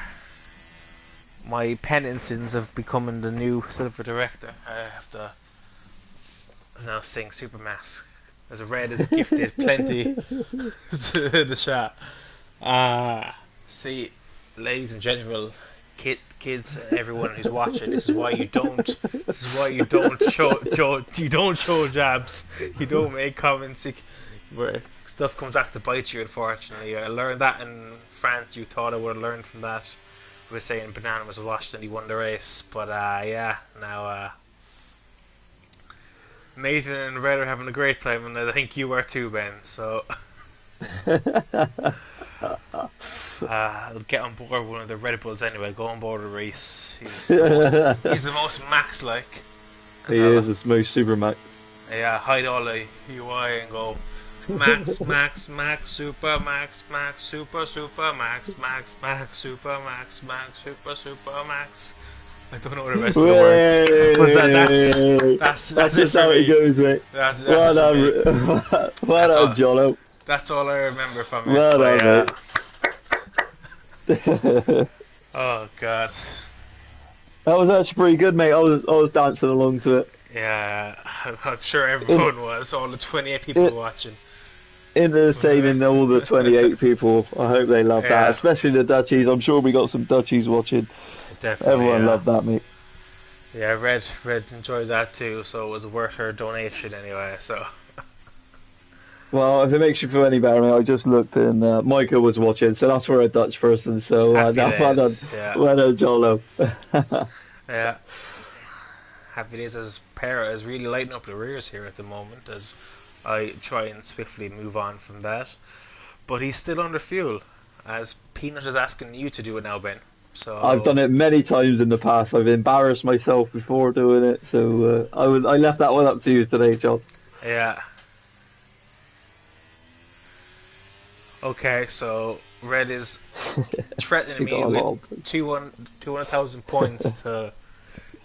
A: my penances of becoming the new silver director, I have to now sing Supermax. As Red is gifted plenty to the shot. See, ladies and gentlemen, kids, everyone who's watching, this is why you don't show jabs. You don't make comments where stuff comes back to bite you. Unfortunately, I learned that in France. You thought I would have learned from that. I was saying Banana was washed and he won the race, but yeah, now Nathan and Red are having a great time, and I think you are too, Ben. So I'll get on board one of the Red Bulls anyway. Go on board a race. He's the most Max-like.
B: He is the most super Max.
A: Yeah, hide all the UI and go Max, Max, Max, Super Max, Max, Super, Super Max, Max, Max, Super Max, Max, Super, Super Max. I don't know the rest of the words, but that's
B: just how it goes, mate. Well done, Jolo.
A: That's all I remember from it.
B: Well done, mate.
A: Oh God.
B: That was actually pretty good, mate. I was dancing along to it.
A: Yeah, I'm sure everyone was. All the 28 people watching.
B: Entertaining all the 28 people. I hope they love that, especially the Dutchies. I'm sure we got some Dutchies watching.
A: Definitely,
B: everyone loved that, mate.
A: Yeah, Red enjoyed that too, so it was worth her donation anyway. So.
B: Well, if it makes you feel any better, mate, I just looked and Michael was watching, so that's for a Dutch person. So well done, Jolo.
A: Yeah. Happy days, as Pera is really lighting up the rears here at the moment as I try and swiftly move on from that. But he's still under fuel, as Peanut is asking you to do it now, Ben. So
B: I've done it many times in the past. I've embarrassed myself before doing it, so I left that one up to you today, John.
A: Yeah. Okay, so Red is threatening me with 200,000 points to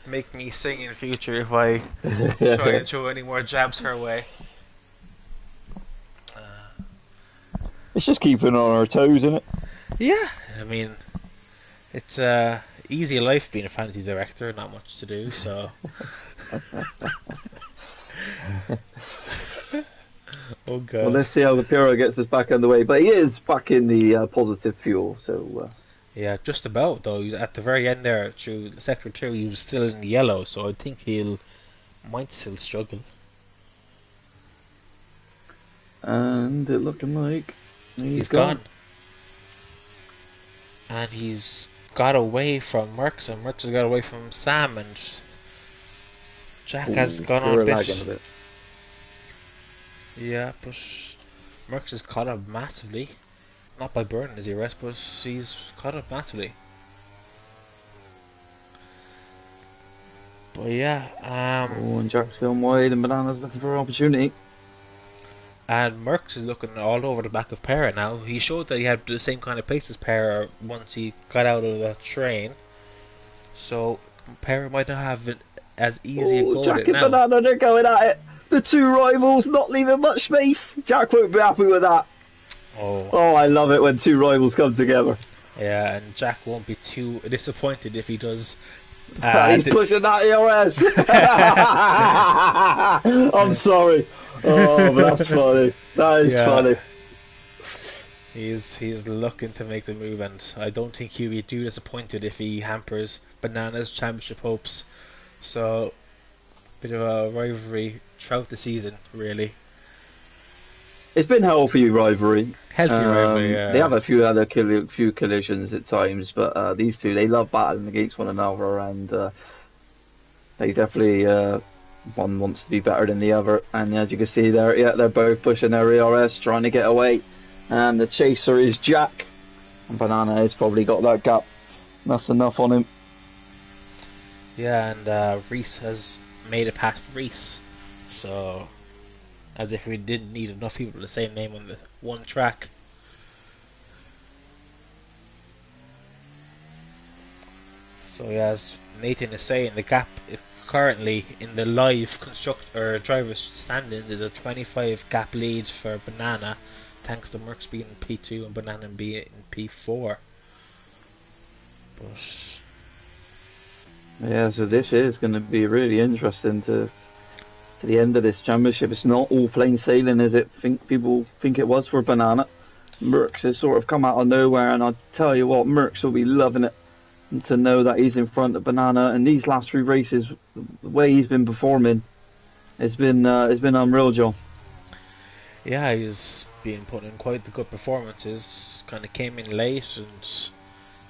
A: make me sing in the future if I try and throw any more jabs her way.
B: It's just keeping on our toes, isn't it?
A: Yeah, I mean, it's easy life being a fantasy director, not much to do, so. Oh God.
B: Well, let's see how the Piro gets us back on the way, but he is back in the positive fuel, so.
A: Yeah, just about though. He's at the very end there through sector 2. He was still in the yellow, so I think might still struggle.
B: And it looking like
A: he's gone. and he's got away from Merckx, and Merckx has got away from Sam, and Jack has gone on a bit.
B: Lagging a bit.
A: Yeah, but Merckx has caught up massively. Not by burning his ERS, but he's caught up massively. But yeah,
B: and Jack's going wide, and Banana's looking for an opportunity.
A: And Merckx is looking all over the back of Para now. He showed that he had the same kind of pace as Para once he got out of the train. So Para might not have it as easy a go
B: Jack
A: at it
B: and
A: now.
B: Banana, they're going at it. The two rivals not leaving much space. Jack won't be happy with that. Oh, I love it when two rivals come together.
A: Yeah, and Jack won't be too disappointed if he does.
B: He's pushing that ERS. I'm sorry. Oh, but that's funny. That is funny.
A: He's looking to make the move, and I don't think he'll be too disappointed if he hampers Banana's championship hopes. So, bit of a rivalry throughout the season, really.
B: It's been healthy rivalry.
A: Healthy rivalry, yeah.
B: They have a few other few collisions at times, but these two, they love battling against one another, and they definitely one wants to be better than the other. And as you can see there, yeah, they're both pushing their ERS, trying to get away. And the chaser is Jack, and Banana has probably got that gap. That's enough on him.
A: Yeah, and Reese has made it past Reese, so as if we didn't need enough people with the same name on the one track. So yeah, as Nathan is saying, the gap is currently in the live driver's standings is a 25 gap lead for Banana, thanks to Merckx being in P2 and Banana being in P4. But
B: yeah, so this is going to be really interesting to the end of this championship. It's not all plain sailing as people think it was for Banana. Merckx has sort of come out of nowhere, and I tell you what, Merckx will be loving it to know that he's in front of Banana. And these last three races, the way he's been performing, it's been unreal, John.
A: Yeah, he's been putting in quite the good performances. Kind of came in late and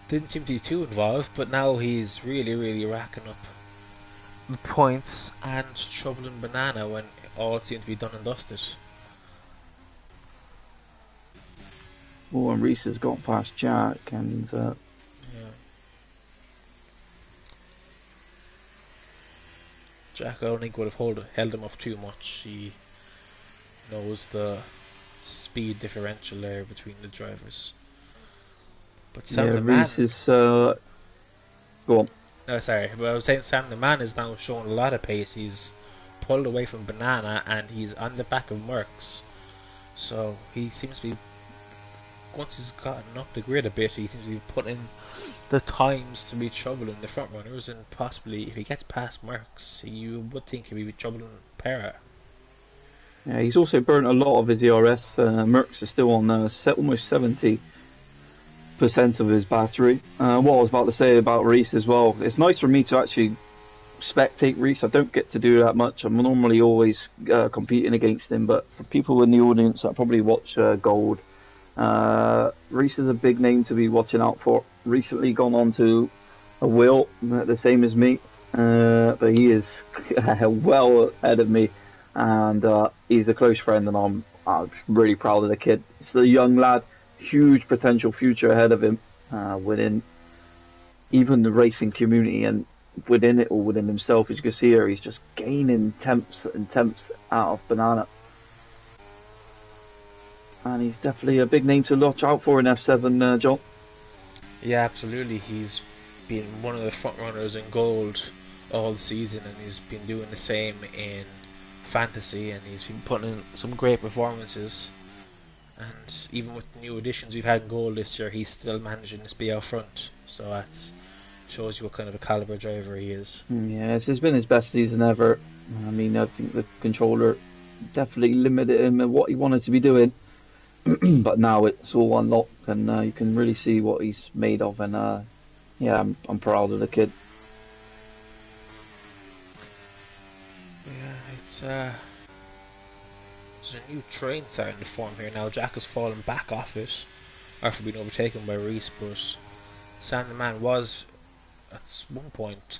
A: didn't seem to be too involved, but now he's really racking up points and troubling Banana when all seems to be done and dusted.
B: Oh, and Reese has got past Jack, and
A: yeah. Jack, I don't think would have held him up too much. He knows the speed differential there between the drivers. But Sam the Man,
B: Reese is go on.
A: No, sorry, but I was saying Sam the Man is now showing a lot of pace. He's pulled away from Banana and he's on the back of Merckx. So he seems to be, once he's gotten up the grid a bit, he seems to be putting the times to be troubling the front runners, and possibly if he gets past Merckx, you would think he'd be troubling Para.
B: Yeah, he's also burnt a lot of his ERS. Merckx is still on almost 70% of his battery. What I was about to say about Reese as well, it's nice for me to actually spectate Reese. I don't get to do that much. I'm normally always competing against him, but for people in the audience that probably watch Gold, Reese is a big name to be watching out for. Recently gone on to a wheel, the same as me, but he is well ahead of me, and he's a close friend, and I'm really proud of the kid. He's a young lad, huge potential future ahead of him within even the racing community, and within it or within himself. As you can see here, he's just gaining temps out of Banana, and he's definitely a big name to watch out for in F7, John.
A: Yeah, absolutely. He's been one of the front runners in Gold all season, and he's been doing the same in Fantasy, and he's been putting in some great performances. And even with new additions we've had in Gold this year, he's still managing to be out front. So that shows you what kind of a caliber driver he is.
B: Yeah, it's been his best season ever. I mean, I think the controller definitely limited him in what he wanted to be doing. But now it's all unlocked, and you can really see what he's made of. And yeah, I'm proud of the kid.
A: Yeah, it's there's a new train starting to form here now. Jack has fallen back off it after being overtaken by Reese, but Sam the Man was at one point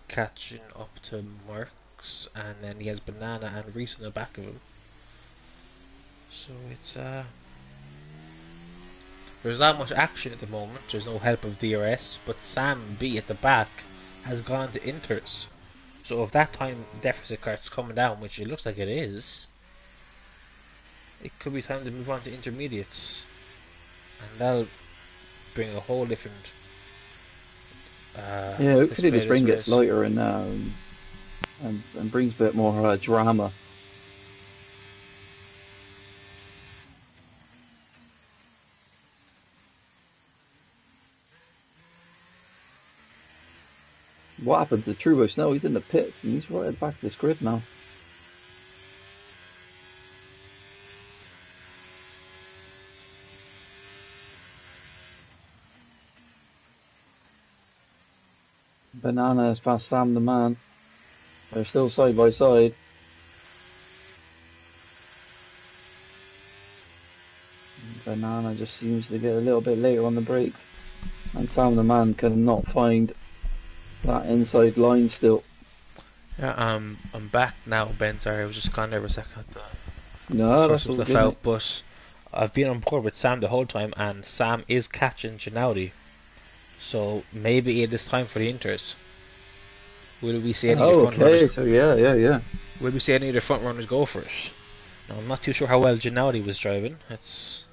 A: catching up to Merckx, and then he has Banana and Reese on the back of him. So it's there's not much action at the moment. There's no help of DRS, but Sam B at the back has gone to Inters. So if that time deficit starts coming down, which it looks like it is, it could be time to move on to intermediates, and that'll bring a whole different.
B: Yeah, hopefully this ring gets lighter and brings a bit more drama. What happened to Turbo Snow? He's in the pits and he's right at the back of this grid now. Banana has passed Sam the Man. They're still side by side. Banana just seems to get a little bit later on the brakes. And Sam the Man cannot find that inside line still.
A: Yeah, I'm back now, Ben. Sorry, I was just gone there for a second.
B: No, that's all good.
A: Out, but I've been on board with Sam the whole time, and Sam is catching Gennady. So maybe it is time for the Inters. Will we see any of the front runners?
B: So yeah.
A: Will we see any of the front runners go for it? Now, I'm not too sure how well Gennady was driving. It's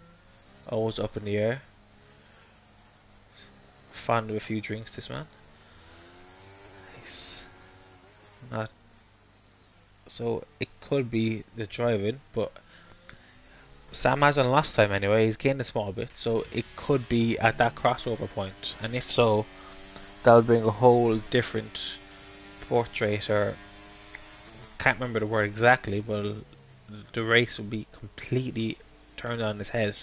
A: always up in the air. Fond of a few drinks, this man. He's not. So it could be the driving, but Sam hasn't last time anyway. He's gained a small bit, so it could be at that crossover point. And if so, that'll bring a whole different portrait, or can't remember the word exactly, but the race will be completely turned on its head.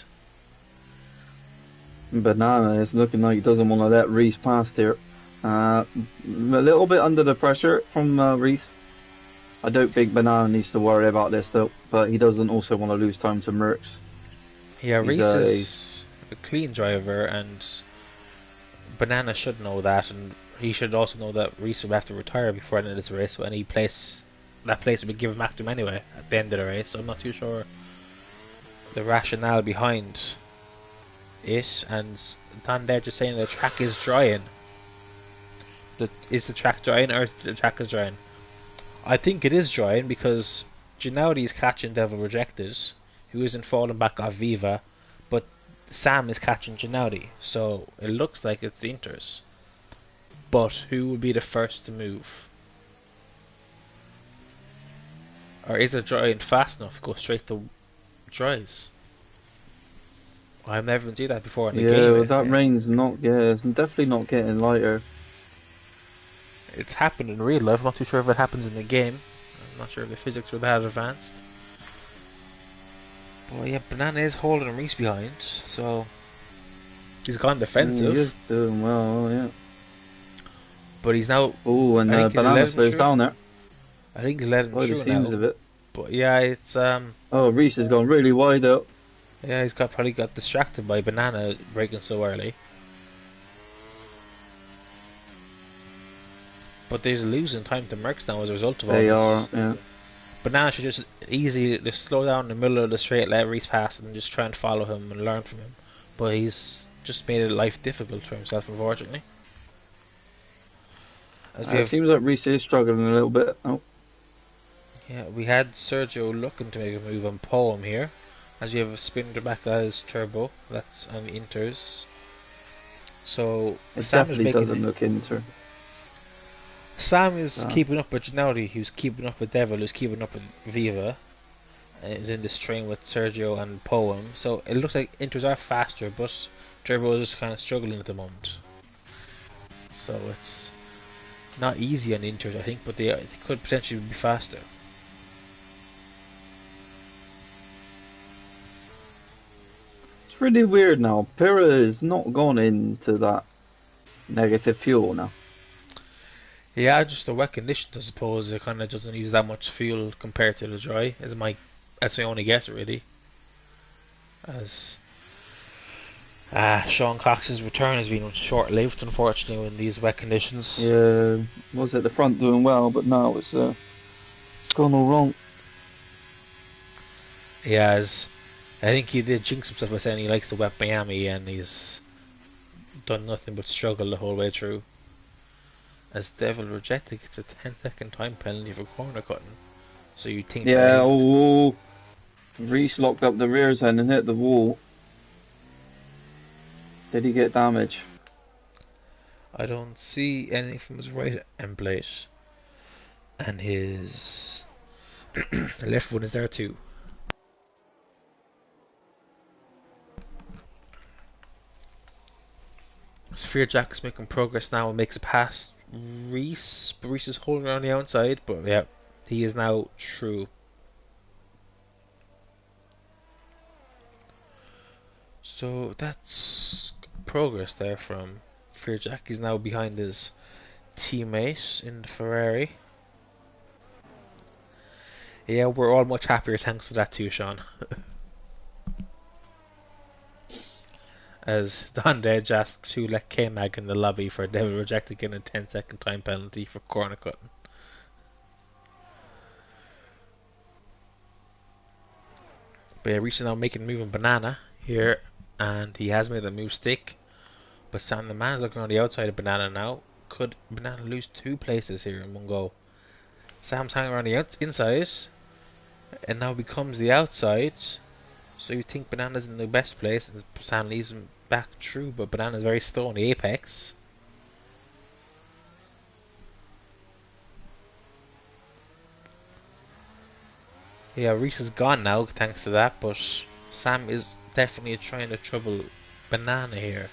B: Banana is looking like he doesn't want to let Reese pass there. A little bit under the pressure from Reese. I don't think Banana needs to worry about this though, but he doesn't also want to lose time to Merckx.
A: Yeah, Reese is a clean driver, and Banana should know that, and he should also know that Reese will have to retire before the end of this race. So any place, that place will be given back to him anyway at the end of the race. So I'm not too sure the rationale behind it. And Don there just saying the track is drying. Is the track drying, or is the track is drying? I think it is drying because Gennady is catching Devil Rejected, who isn't falling back off Viva, but Sam is catching Gennady, so it looks like it's the Inters. But who will be the first to move? Or is it drying fast enough to go straight to dries? I've never seen that before in the game.
B: Yeah, well, that rain's not. Yeah, it's definitely not getting lighter.
A: It's happened in real life. I'm not too sure if it happens in the game. I'm not sure if the physics are that advanced. But yeah, Banana is holding Reese behind, so he's gone defensive.
B: He's doing well, yeah.
A: But he's now.
B: Oh, and Banana slows down there.
A: I think he's let him through now.
B: Of it.
A: But yeah, it's
B: Oh, Reese has gone really wide out.
A: Yeah, he's probably got distracted by Banana braking so early. But there's losing time to Merckx now as a result of all this.
B: They are, yeah.
A: Banana should just easily just slow down in the middle of the straight, let Reese pass, and just try and follow him and learn from him. But he's just made life difficult for himself, unfortunately.
B: It seems like Reese is struggling a little bit. Oh.
A: Yeah, we had Sergio looking to make a move on Poem here. As you have a spinner back, that is Turbo. That's on Inters. So
B: it definitely doesn't look Inter.
A: Sam is keeping up with Gennady, who's keeping up with Devil, who's keeping up with Viva. Is in this train with Sergio and Poem. So it looks like Inters are faster, but Turbo is just kind of struggling at the moment. So it's not easy on Inters, I think, but they could potentially be faster.
B: It's really weird now. Pira is not gone into that negative fuel now.
A: Yeah, just the wet conditions, I suppose. It kind of doesn't use that much fuel compared to the dry. That's my only guess, really. As Sean Cox's return has been short-lived, unfortunately, in these wet conditions.
B: Yeah, was at the front doing well, but now it's gone all wrong.
A: He has. I think he did jinx himself by saying he likes the wet Miami, and he's done nothing but struggle the whole way through. As Devil rejected, it's a 10-second time penalty for corner cutting. So you think
B: Yeah,
A: that
B: Reese locked up the rear's end and hit the wall. Did he get damage?
A: I don't see anything from his right end plate, and his the left one is there too. Sphere Jack is making progress now and makes a pass. Reese, but Reese is holding around the outside, but yeah, he is now through. So that's progress there from Fear Jack. He's now behind his teammate in the Ferrari. Yeah, we're all much happier thanks to that too, Sean. As Don Dedge asks who let K-Mag in the lobby for Devil rejecting a 10-second time penalty for corner cutting. But yeah, Reese is now making a move on Banana here, and he has made the move stick. But Sam the Man is looking on the outside of Banana now. Could Banana lose 2 places here in one go? Sam's hanging around the inside, and now becomes the outside. So you think Banana's in the best place, and Sam leaves him back through, but Banana's very slow on the apex. Yeah, Reese is gone now thanks to that, but Sam is definitely trying to trouble Banana here.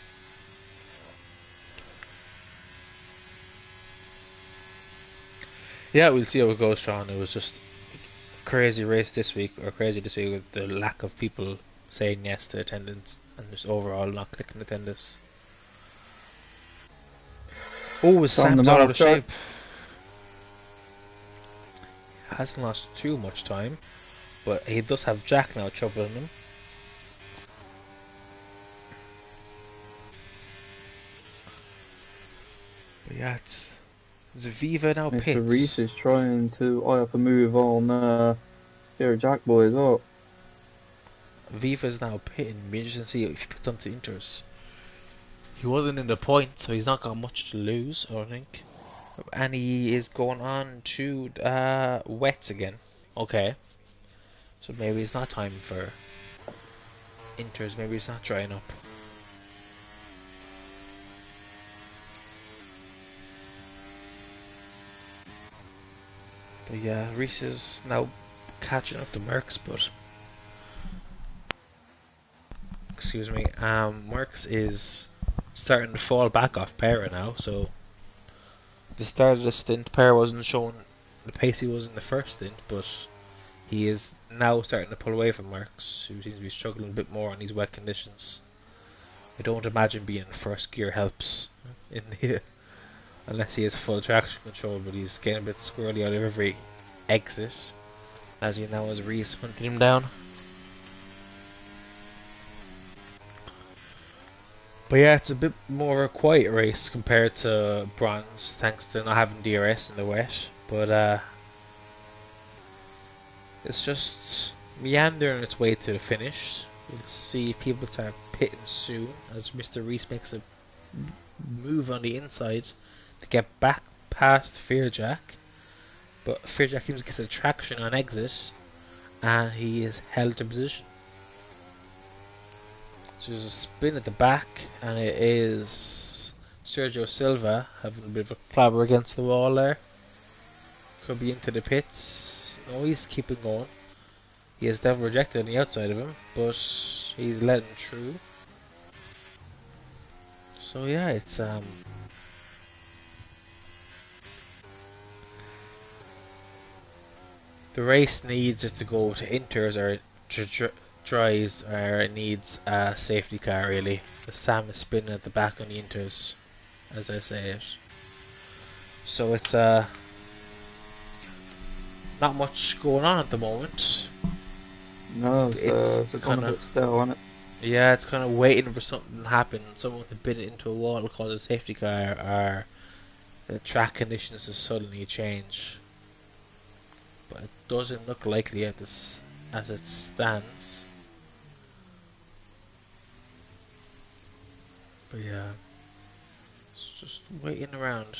A: Yeah, we'll see how it goes, Sean. It was just a crazy race this week, or crazy this week with the lack of people saying yes to attendance and just overall not clicking attendance. Oh, Sam's all out of shape. Hasn't lost too much time, but he does have Jack now troubling him. But yeah, it's Viva now pits.
B: Mr. Reese is trying to eye up a move on here Jack Boy as well.
A: Viva's now pitting. Be interesting to see if he puts onto Inters. He wasn't in the point, so he's not got much to lose, I don't think. And he is going on to wets again. Okay. So maybe it's not time for Inters. Maybe it's not drying up. But yeah, Reese is now catching up to Merckx, but excuse me, Merckx is starting to fall back off Para now. So the start of the stint, Para wasn't showing the pace he was in the first stint, but he is now starting to pull away from Merckx, who seems to be struggling a bit more in these wet conditions. I don't imagine being in first gear helps in the unless he has full traction control, but he's getting a bit squirrely out of every exit, as he now has Reese hunting him down. But yeah, it's a bit more of a quiet race compared to Bronze, thanks to not having DRS in the wet, but it's just meandering its way to the finish. We'll see people start pitting soon, as Mr. Reese makes a move on the inside to get back past Fearjack, but Fearjack seems to get the traction on exit, and he is held to position. So there's a spin at the back, and it is Sergio Silva having a bit of a clobber against the wall there. Could be into the pits. No, he's keeping going. He has Devil rejected on the outside of him, but he's letting through. So yeah, it's the race needs it to go to Inters or to dries, or it needs a safety car really. The Sam is spinning at the back on the Inters, as I say it. So it's not much going on at the moment.
B: No, it's kind of still on it.
A: Yeah, it's kind of waiting for something to happen, someone to bid it into a wall, cause a safety car, or the track conditions to suddenly change. But it doesn't look likely at this as it stands. But yeah, it's just waiting around.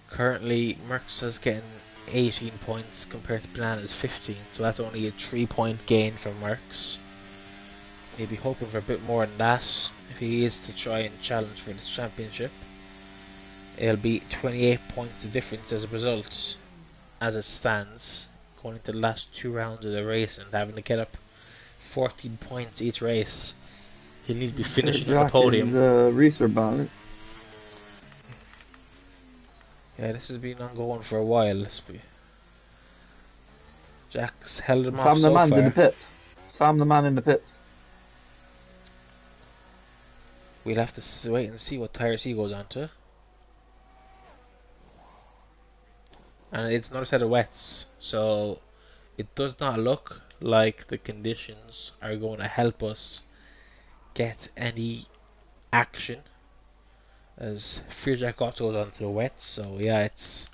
A: Currently, Merckx is getting 18 points compared to Banana's 15, so that's only a 3-point gain for Merckx. He'd be hoping for a bit more than that if he is to try and challenge for this championship. It'll be 28 points of difference as a result, as it stands, going into the last 2 rounds of the race and having to get up 14 points each race. He needs to be finishing on the
B: Jack
A: podium.
B: is research balance.
A: Yeah, this has been ongoing for a while. Jack's held him off
B: Sam the
A: so
B: man's in the
A: far.
B: pits. Sam the man in the pits.
A: We'll have to wait and see what tires he goes on to. And it's another set of wets, so it does not look like the conditions are going to help us get any action as Fearjack also goes onto the wets. So yeah, it's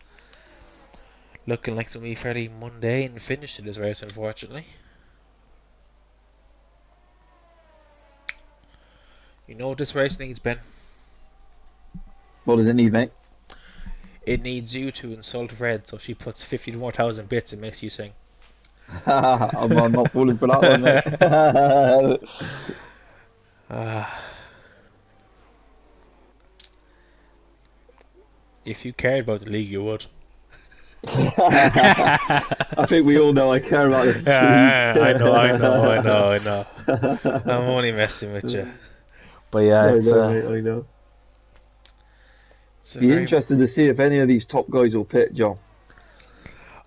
A: looking like to be fairly mundane finish to this race, unfortunately. You know what this race needs, Ben?
B: What does it need, mate?
A: It needs you to insult Red so she puts 50 more thousand bits and makes you sing.
B: I'm not falling for that one, mate.
A: If you cared about the league, you would.
B: I think we all know I care about this
A: Yeah,
B: league.
A: I know. I'm only messing with you. But yeah,
B: I know, mate, I know.
A: it's a
B: Be
A: very.
B: interested to see if any of these top guys will pit, John.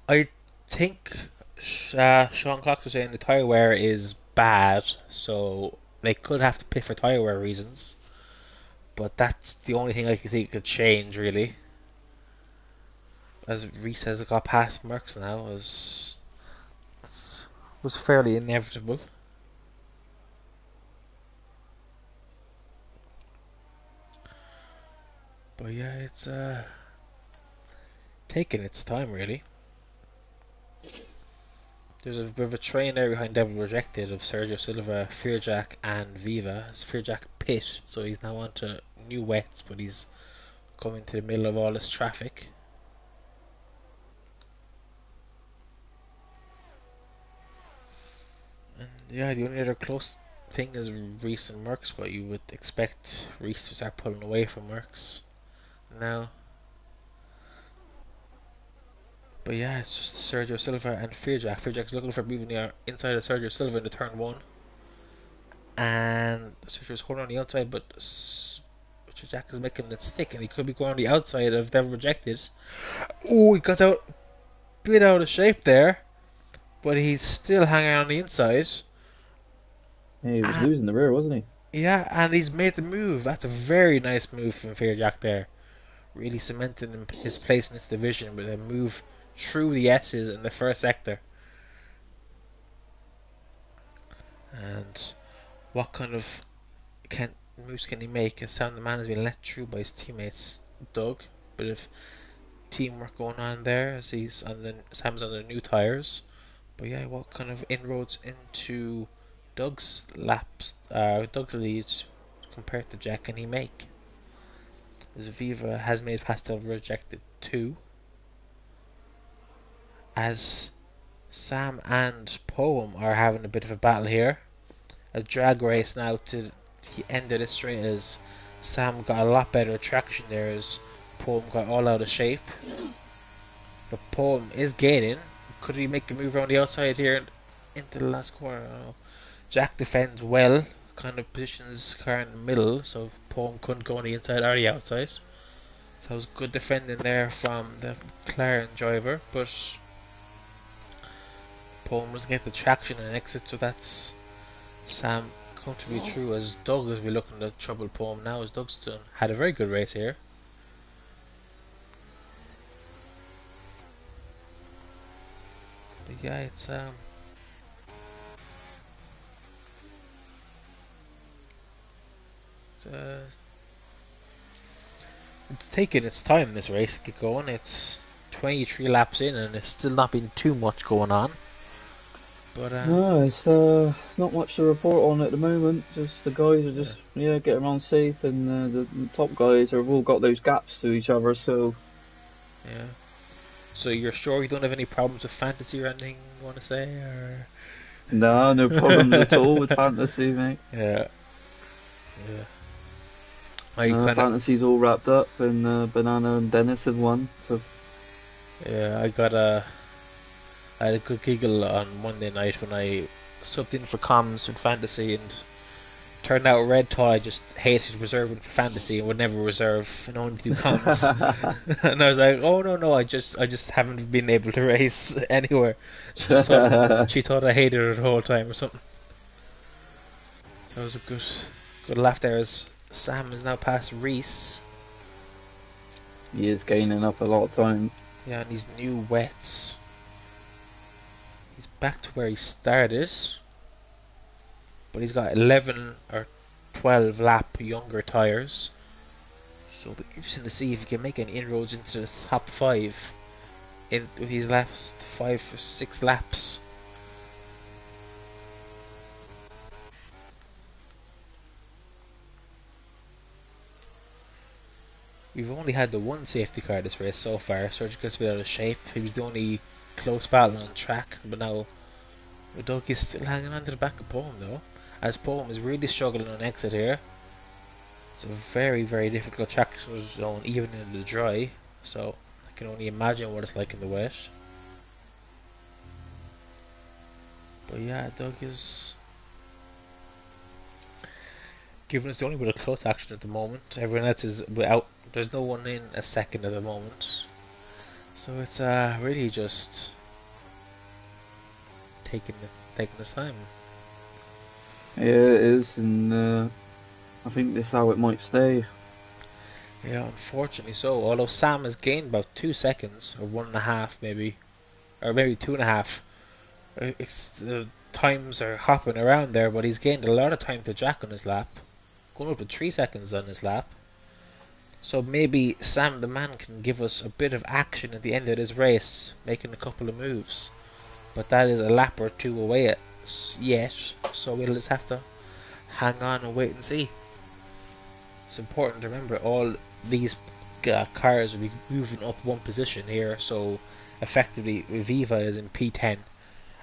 A: I think Sean Cox was saying the tyre wear is bad, so they could have to pit for tyre wear reasons. But that's the only thing I can think could change, really. As Reese has got past Merckx now, was fairly inevitable. But yeah, it's taking its time, really. There's a bit of a train there behind Devil Rejected of Sergio Silva, Fearjack, and Viva. It's Fearjack pit, so he's now on to new wets, but he's coming to the middle of all this traffic. And yeah, the only other close thing is Reese and Merckx, but you would expect Reese to start pulling away from Merckx now. But yeah, it's just Sergio Silva and Fearjack. Fearjack's looking for moving the inside of Sergio Silva into turn one. And Sergio's holding on the outside, but Jack is making it stick, and he could be going on the outside of Devil Rejected. Oh, he got out a bit out of shape there, but he's still hanging on the inside.
B: Yeah, he was losing the rear, wasn't he?
A: Yeah, and he's made the move. That's a very nice move from Fearjack there. Really cementing his place in this division with a move through the S's in the first sector. And what kind of moves can he make? As Sam the man has been let through by his teammates, Doug. Bit of teamwork going on there as Sam's on the new tires. But yeah, what kind of inroads into Doug's Doug's leads compared to Jack can he make? As Viva has made Pastel Rejected 2. As Sam and Poem are having a bit of a battle here. A drag race now to the end of the straight as Sam got a lot better traction there as Poem got all out of shape. But Poem is gaining. Could he make a move around the outside here into the last corner? I don't know. Jack defends well, kind of positions car in the middle, so Poem couldn't go on the inside or the outside. So that was good defending there from the McLaren driver, but Poem doesn't get the traction and exit, so that's Sam comfortably through as Doug is looking to trouble Poem now as Doug's had a very good race here. But yeah, it's It's taking its time, this race, to get going. It's 23 laps in and there's still not been too much going on. But
B: No, it's not much to report on at the moment. Just the guys are just getting around safe, and the top guys have all got those gaps to each other. So
A: yeah. So you're sure you don't have any problems with fantasy or anything you want to say, or?
B: no problems at all with fantasy, mate.
A: Yeah. Yeah. I kind of.
B: Fantasy's all wrapped up, and Banana and Dennis have won. So
A: Yeah, I had a good giggle on Monday night when I subbed in for comms with fantasy, and turned out Red thought I just hated reserving for fantasy and would never reserve and only do comms. And I was like, oh no, I just haven't been able to race anywhere. She thought I hated her the whole time or something. That was a good laugh there. As Sam is now past Reese.
B: he is gaining up a lot of time.
A: Yeah, and these new wets. He's back to where he started, but he's got 11 or 12 lap younger tyres. So it'll be interesting to see if he can make any inroads into the top 5 in with these last 5 or 6 laps. We've only had the one safety car this race so far. Surgical's been out of shape. He was the only close battle on track, but now Doug is still hanging on to the back of Poem though, as Poem is really struggling on exit here. It's a very, very difficult traction zone even in the dry, so I can only imagine what it's like in the wet. But yeah, Doug is giving us the only bit of close action at the moment. Everyone else is out. There's no one in a second at the moment. So it's really just taking his time.
B: Yeah, it is, and I think this is how it might stay.
A: Yeah, unfortunately so. Although Sam has gained about 2 seconds, or 1.5 maybe, or maybe 2.5. The times are hopping around there, but he's gained a lot of time to Jack on his lap, going up to 3 seconds on his lap. So maybe Sam the man can give us a bit of action at the end of this race, making a couple of moves. But that is a lap or 2 away yet, so we'll just have to hang on and wait and see. It's important to remember all these cars will be moving up 1 position here, so effectively Viva is in P10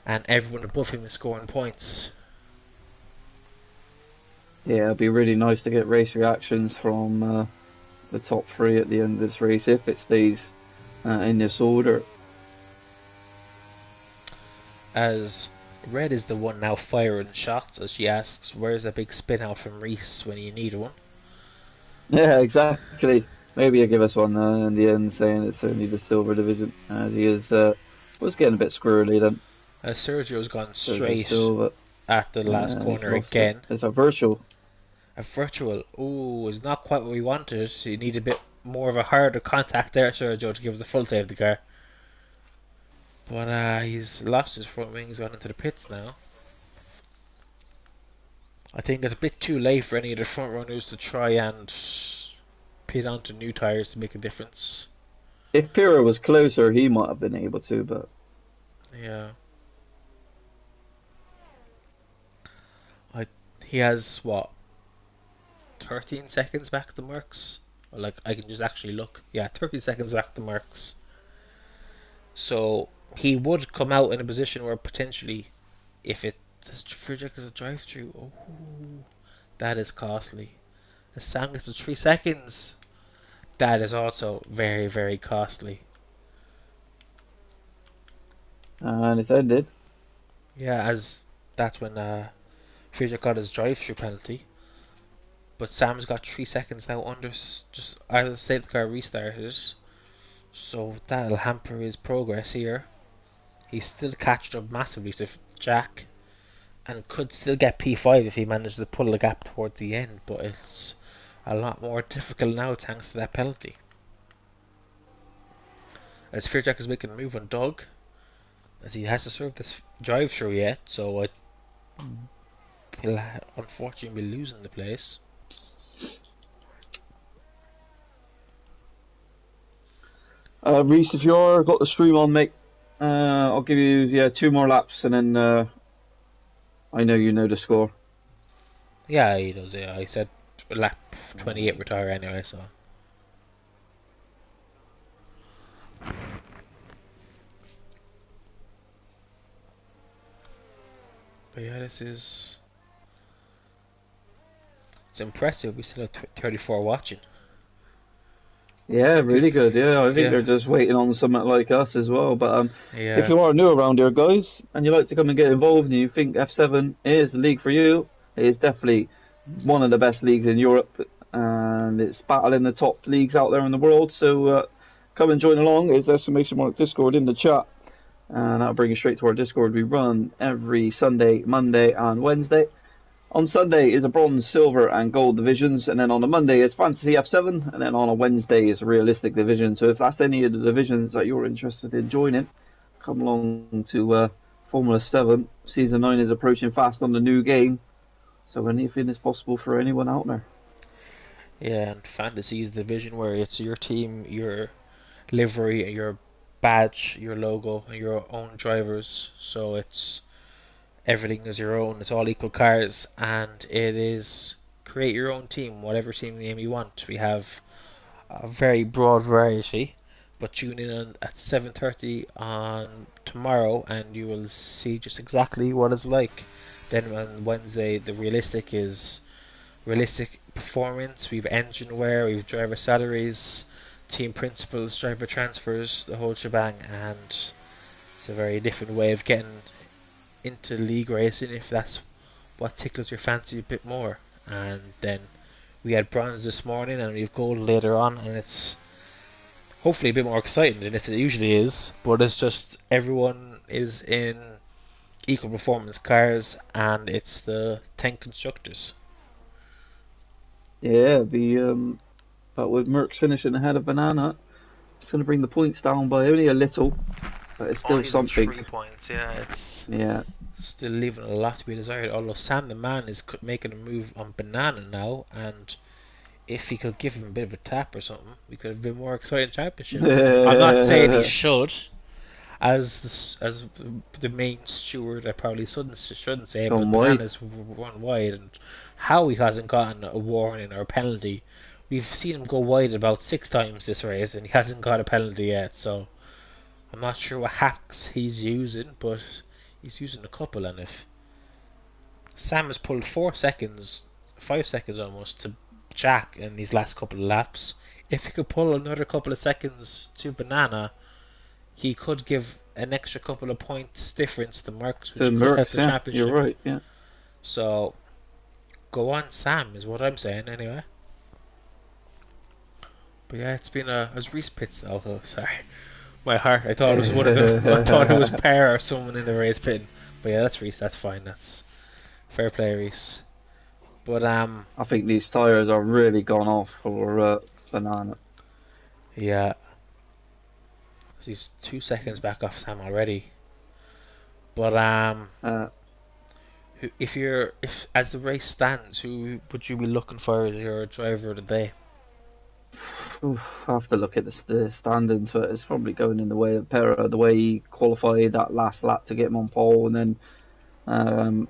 A: and everyone above him is scoring points.
B: Yeah, it'd be really nice to get race reactions from the top 3 at the end of this race if it stays in this order.
A: As Red is the one now firing shots, as she asks, where's that big spin out from Reese when you need one?
B: Yeah, exactly. Maybe he'll give us one in the end, saying it's only the silver division, as he was getting a bit squirrely then.
A: Sergio's gone straight
B: Silver.
A: at the last corner again.
B: It's a virtual.
A: A virtual. Ooh, it's not quite what we wanted. You need a bit more of a harder contact there, Sergio, to give us a full safety car. But he's lost his front wing. He's gone into the pits now. I think it's a bit too late for any of the front runners to try and pit onto new tyres to make a difference.
B: If Pira was closer, he might have been able to, but
A: yeah. He has what? 13 seconds back to Merckx? Or like I can just actually look. Yeah, 30 seconds back to Merckx. So he would come out in a position where potentially, if it Friedrich is a drive-through, oh, that is costly. The Sam gets to 3 seconds. That is also very, very costly.
B: and it's ended.
A: Yeah, as that's when Friedrich got his drive-through penalty. But Sam's got 3 seconds now under just either safety car restarted. So that'll hamper his progress here. He's still catched up massively to Jack and could still get P5 if he managed to pull the gap towards the end, but it's a lot more difficult now thanks to that penalty. As Fearjack is making a move on Doug, as he has to serve this drive through yet, so he'll unfortunately be losing the place.
B: Reese, if you're got the stream on, mate, I'll give you 2 more laps, and then I know you know the score.
A: Yeah, he does. Yeah, I said lap 28 retire anyway. So. But yeah, it's impressive. We still have 34 watching.
B: Yeah, really good. Yeah, I think
A: Yeah,
B: they're just waiting on something like us as well. But if
A: yeah,
B: you are new around here, guys, and you like to come and get involved, and you think F7 is the league for you, it is definitely one of the best leagues in Europe, and it's battling the top leagues out there in the world. So come and join along. There's exclamation mark Discord in the chat, and that'll bring you straight to our Discord. We run every Sunday, Monday, and Wednesday. On Sunday is a bronze, silver, and gold divisions, and then on a Monday is Fantasy F7, and then on a Wednesday is a realistic division. So if that's any of the divisions that you're interested in joining, come along to Formula 7. Season 9 is approaching fast on the new game, so anything is possible for anyone out there.
A: yeah. And fantasy is the division where it's your team, your livery, your badge, your logo, and your own drivers. So it's everything is your own. It's all equal cars, and it is create your own team, whatever team name you want. We have a very broad variety, but tune in at 7:30 on tomorrow, and you will see just exactly what it's like. Then on Wednesday, the realistic is realistic performance. We've engine wear, we've driver salaries, team principals, driver transfers, the whole shebang, and it's a very different way of getting into league racing if that's what tickles your fancy a bit more. And then we had bronze this morning and we have gold later on, and it's hopefully a bit more exciting than it usually is, but it's just everyone is in equal performance cars and it's the 10 constructors.
B: Yeah, but with Merckx finishing ahead of Banana, it's going to bring the points down by only a little, but it's still
A: Only
B: something.
A: 3 points, yeah, it's
B: Yeah.
A: still leaving a lot to be desired. Although Sam the Man is making a move on Banana now, and if he could give him a bit of a tap or something, we could have been more exciting championship. I'm not saying he should, as the main steward. I probably shouldn't say it, but
B: Gone wide.
A: Banana's run wide, and how he hasn't gotten a warning or a penalty. We've seen him go wide about 6 times this race, and he hasn't got a penalty yet. So I'm not sure what hacks he's using, but he's using a couple. And if Sam has pulled 4 seconds, 5 seconds almost to Jack in these last couple of laps, if he could pull another couple of seconds to Banana, he could give an extra couple of points difference to Merckx, which could help the championship.
B: You're right, yeah.
A: So go on, Sam, is what I'm saying anyway. But yeah, it's been as Reese pits though. Oh, sorry, my heart. I thought it was one of them. I thought it was Per or someone in the race pit. But yeah, that's Reese. That's fine. That's fair play, Reese. But
B: I think these tyres are really gone off for Banana.
A: Yeah. So he's 2 seconds back off Sam already. But if as the race stands, who would you be looking for as your driver of the day?
B: I have to look at the standings, but it's probably going in the way of Pera, the way he qualified that last lap to get him on pole, and then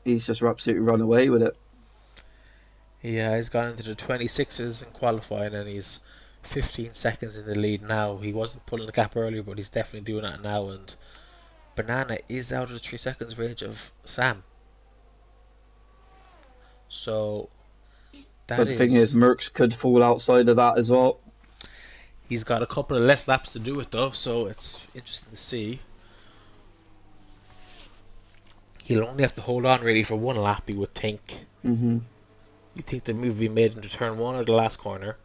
B: he's just absolutely run away with it.
A: Yeah, he's gone into the 26s in qualifying, and he's 15 seconds in the lead now. He wasn't pulling the gap earlier, but he's definitely doing that now, and Banana is out of the 3 seconds range of Sam. So
B: But the thing is, Merckx could fall outside of that as well.
A: He's got a couple of less laps to do it though, so it's interesting to see. He'll only have to hold on really for 1 lap, you would think.
B: Mm-hmm.
A: You think the move will be made into turn 1 or the last corner?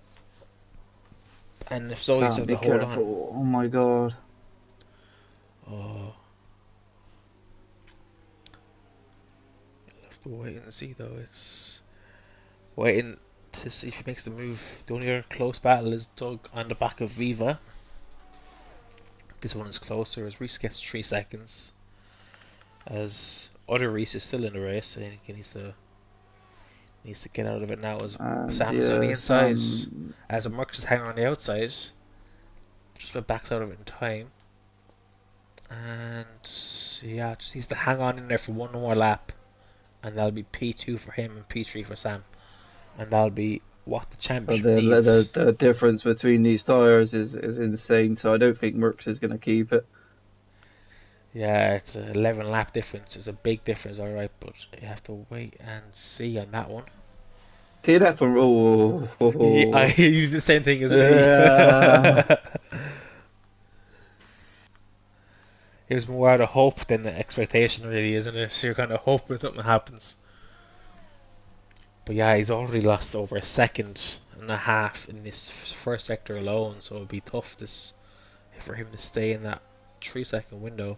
A: And if so, he's have to hold on.
B: Oh my god.
A: Oh. You'll have to wait and see though. It's waiting to see if he makes the move. The only other close battle is Doug on the back of Viva. This one is closer as Reese gets 3 seconds. As other Reese is still in the race, so I think he needs to get out of it now as Sam's on the inside. As Merckx is hanging on the outside. just about backs out of it in time. And yeah, just needs to hang on in there for one more lap, and that'll be P2 for him and P3 for Sam, and that'll be what the
B: But
A: championship
B: the,
A: needs.
B: the the difference between these tyres is insane. So I don't think Merckx is going to keep it.
A: Yeah, it's an 11 lap difference. It's a big difference, alright, but you have to wait and see on that one.
B: TNF and
A: I
B: oh.
A: he did the same thing as me.
B: Yeah.
A: It was more out of hope than expectation, really, isn't it? So you're kind of hoping something happens. But yeah, he's already lost over a second and a half in this first sector alone, so it'll be tough for him to stay in that 3 second window.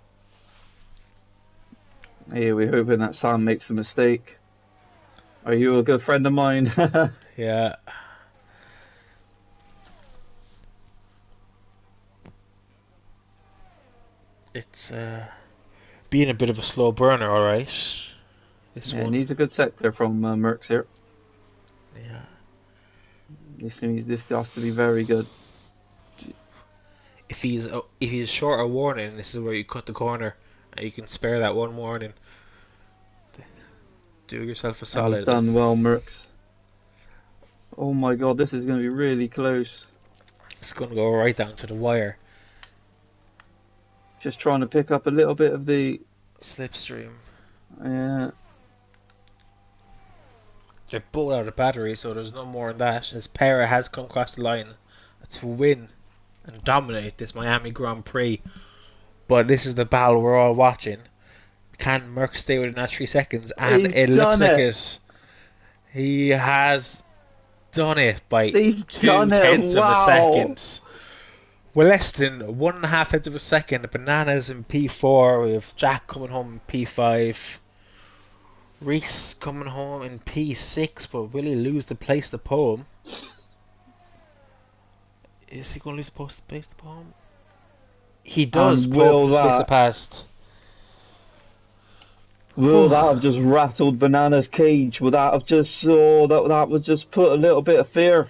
B: Hey, we're hoping that Sam makes a mistake. Are you a good friend of mine?
A: Yeah. It's being a bit of a slow burner, alright. This
B: Yeah,
A: one.
B: needs a good sector from Merckx here.
A: Yeah.
B: This has to be very good.
A: If he's short a warning, this is where you cut the corner, and you can spare that one warning. Do yourself a
B: That was
A: solid.
B: done well, Merckx. Oh my god, this is going to be really close.
A: It's going to go right down to the wire.
B: Just trying to pick up a little bit of the...
A: Slipstream.
B: Yeah.
A: They're both out of battery, so there's no more on that. As Pera has come across the line to win and dominate this Miami Grand Prix. But this is the battle we're all watching. Can Merckx stay within that 3 seconds? And
B: He's
A: it looks
B: done
A: like
B: it.
A: it. He has done it by
B: He's
A: 2
B: done it.
A: tenths of a
B: Wow.
A: second. We're less than 1.5 tenths of a second. Bananas in P4. We have Jack coming home in P5. Reese coming home in P6, but will he lose the place to Poem? Is he going to lose the place to Poem? He does.
B: And
A: Poem just makes it past.
B: Will that have just rattled Banana's cage? Will that have just that would just put a little bit of fear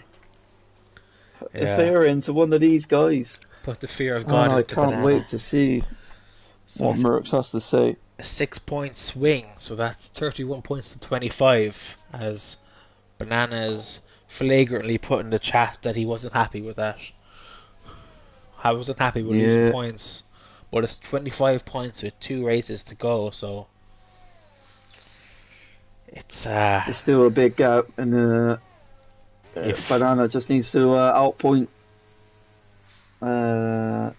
B: into one of these guys?
A: Put the fear of God
B: I
A: into
B: can't
A: Banana.
B: wait to see what Merckx has to say.
A: A 6-point swing, so that's 31 points to 25, as Banana's flagrantly put in the chat that he wasn't happy with that. I wasn't happy with losing points, but it's 25 points with 2 races to go, so it's
B: still a big gap, and Banana just needs to outpoint Merckx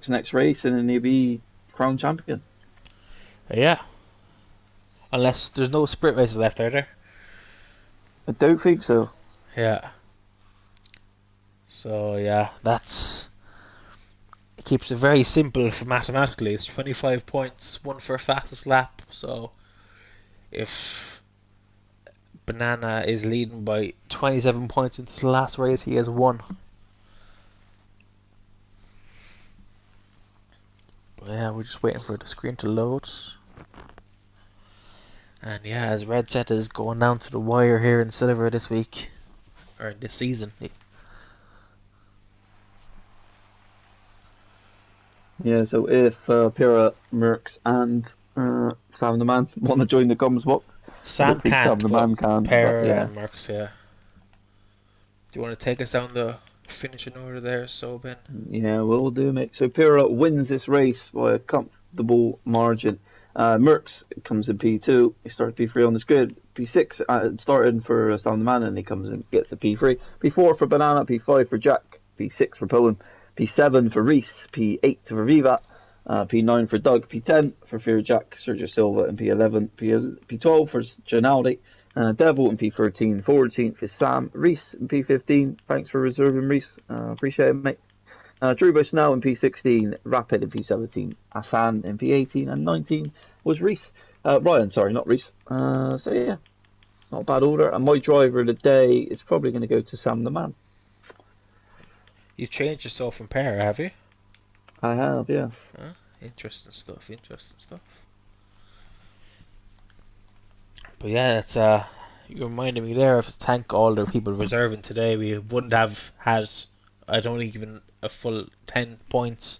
B: next race, and then he'll be crown champion.
A: Yeah. Unless there's no sprint races left, are there?
B: I don't think so.
A: Yeah. So yeah, it keeps it very simple for mathematically. It's 25 points, one for fastest lap. So if Banana is leading by 27 points into the last race, he has won. But yeah, we're just waiting for the screen to load. And yeah, as Red said, is going down to the wire here in Silver this week, or this season.
B: Yeah, so if Pira, Merckx, and Sam the Man want to join the comms box,
A: Sam can't,
B: Sam the Man can.
A: Pera
B: Yeah.
A: and Merckx, yeah. Do you want to take us down the finishing order there, so Ben?
B: Yeah, we'll do, mate. So Pira wins this race by a comfortable margin. Merckx comes in P2. He starts P3 on this grid. P6 starting for Sam the Man, and he comes in gets a P3. P4 for Banana. P5 for Jack. P6 for Poem. P7 for Reese. P8 for Vivat. P9 for Doug. P10 for Fear Jack, Sergio Silva, and P11. P12 for Janaldi. Devil in P13. 14th is Sam. Reese in P15. Thanks for reserving, Reese. Appreciate it, mate. Drubus now in P16, Rapid in P17, Hassan in P18, and 19 was Reese. Ryan, sorry, not Reese. So yeah, not a bad order. And my driver of the day is probably going to go to Sam the Man.
A: You've changed yourself from Pera, have you?
B: I have, yeah.
A: Interesting stuff, But yeah, it's you reminded me there of thank all the people reserving today. We wouldn't have had, I a full 10 points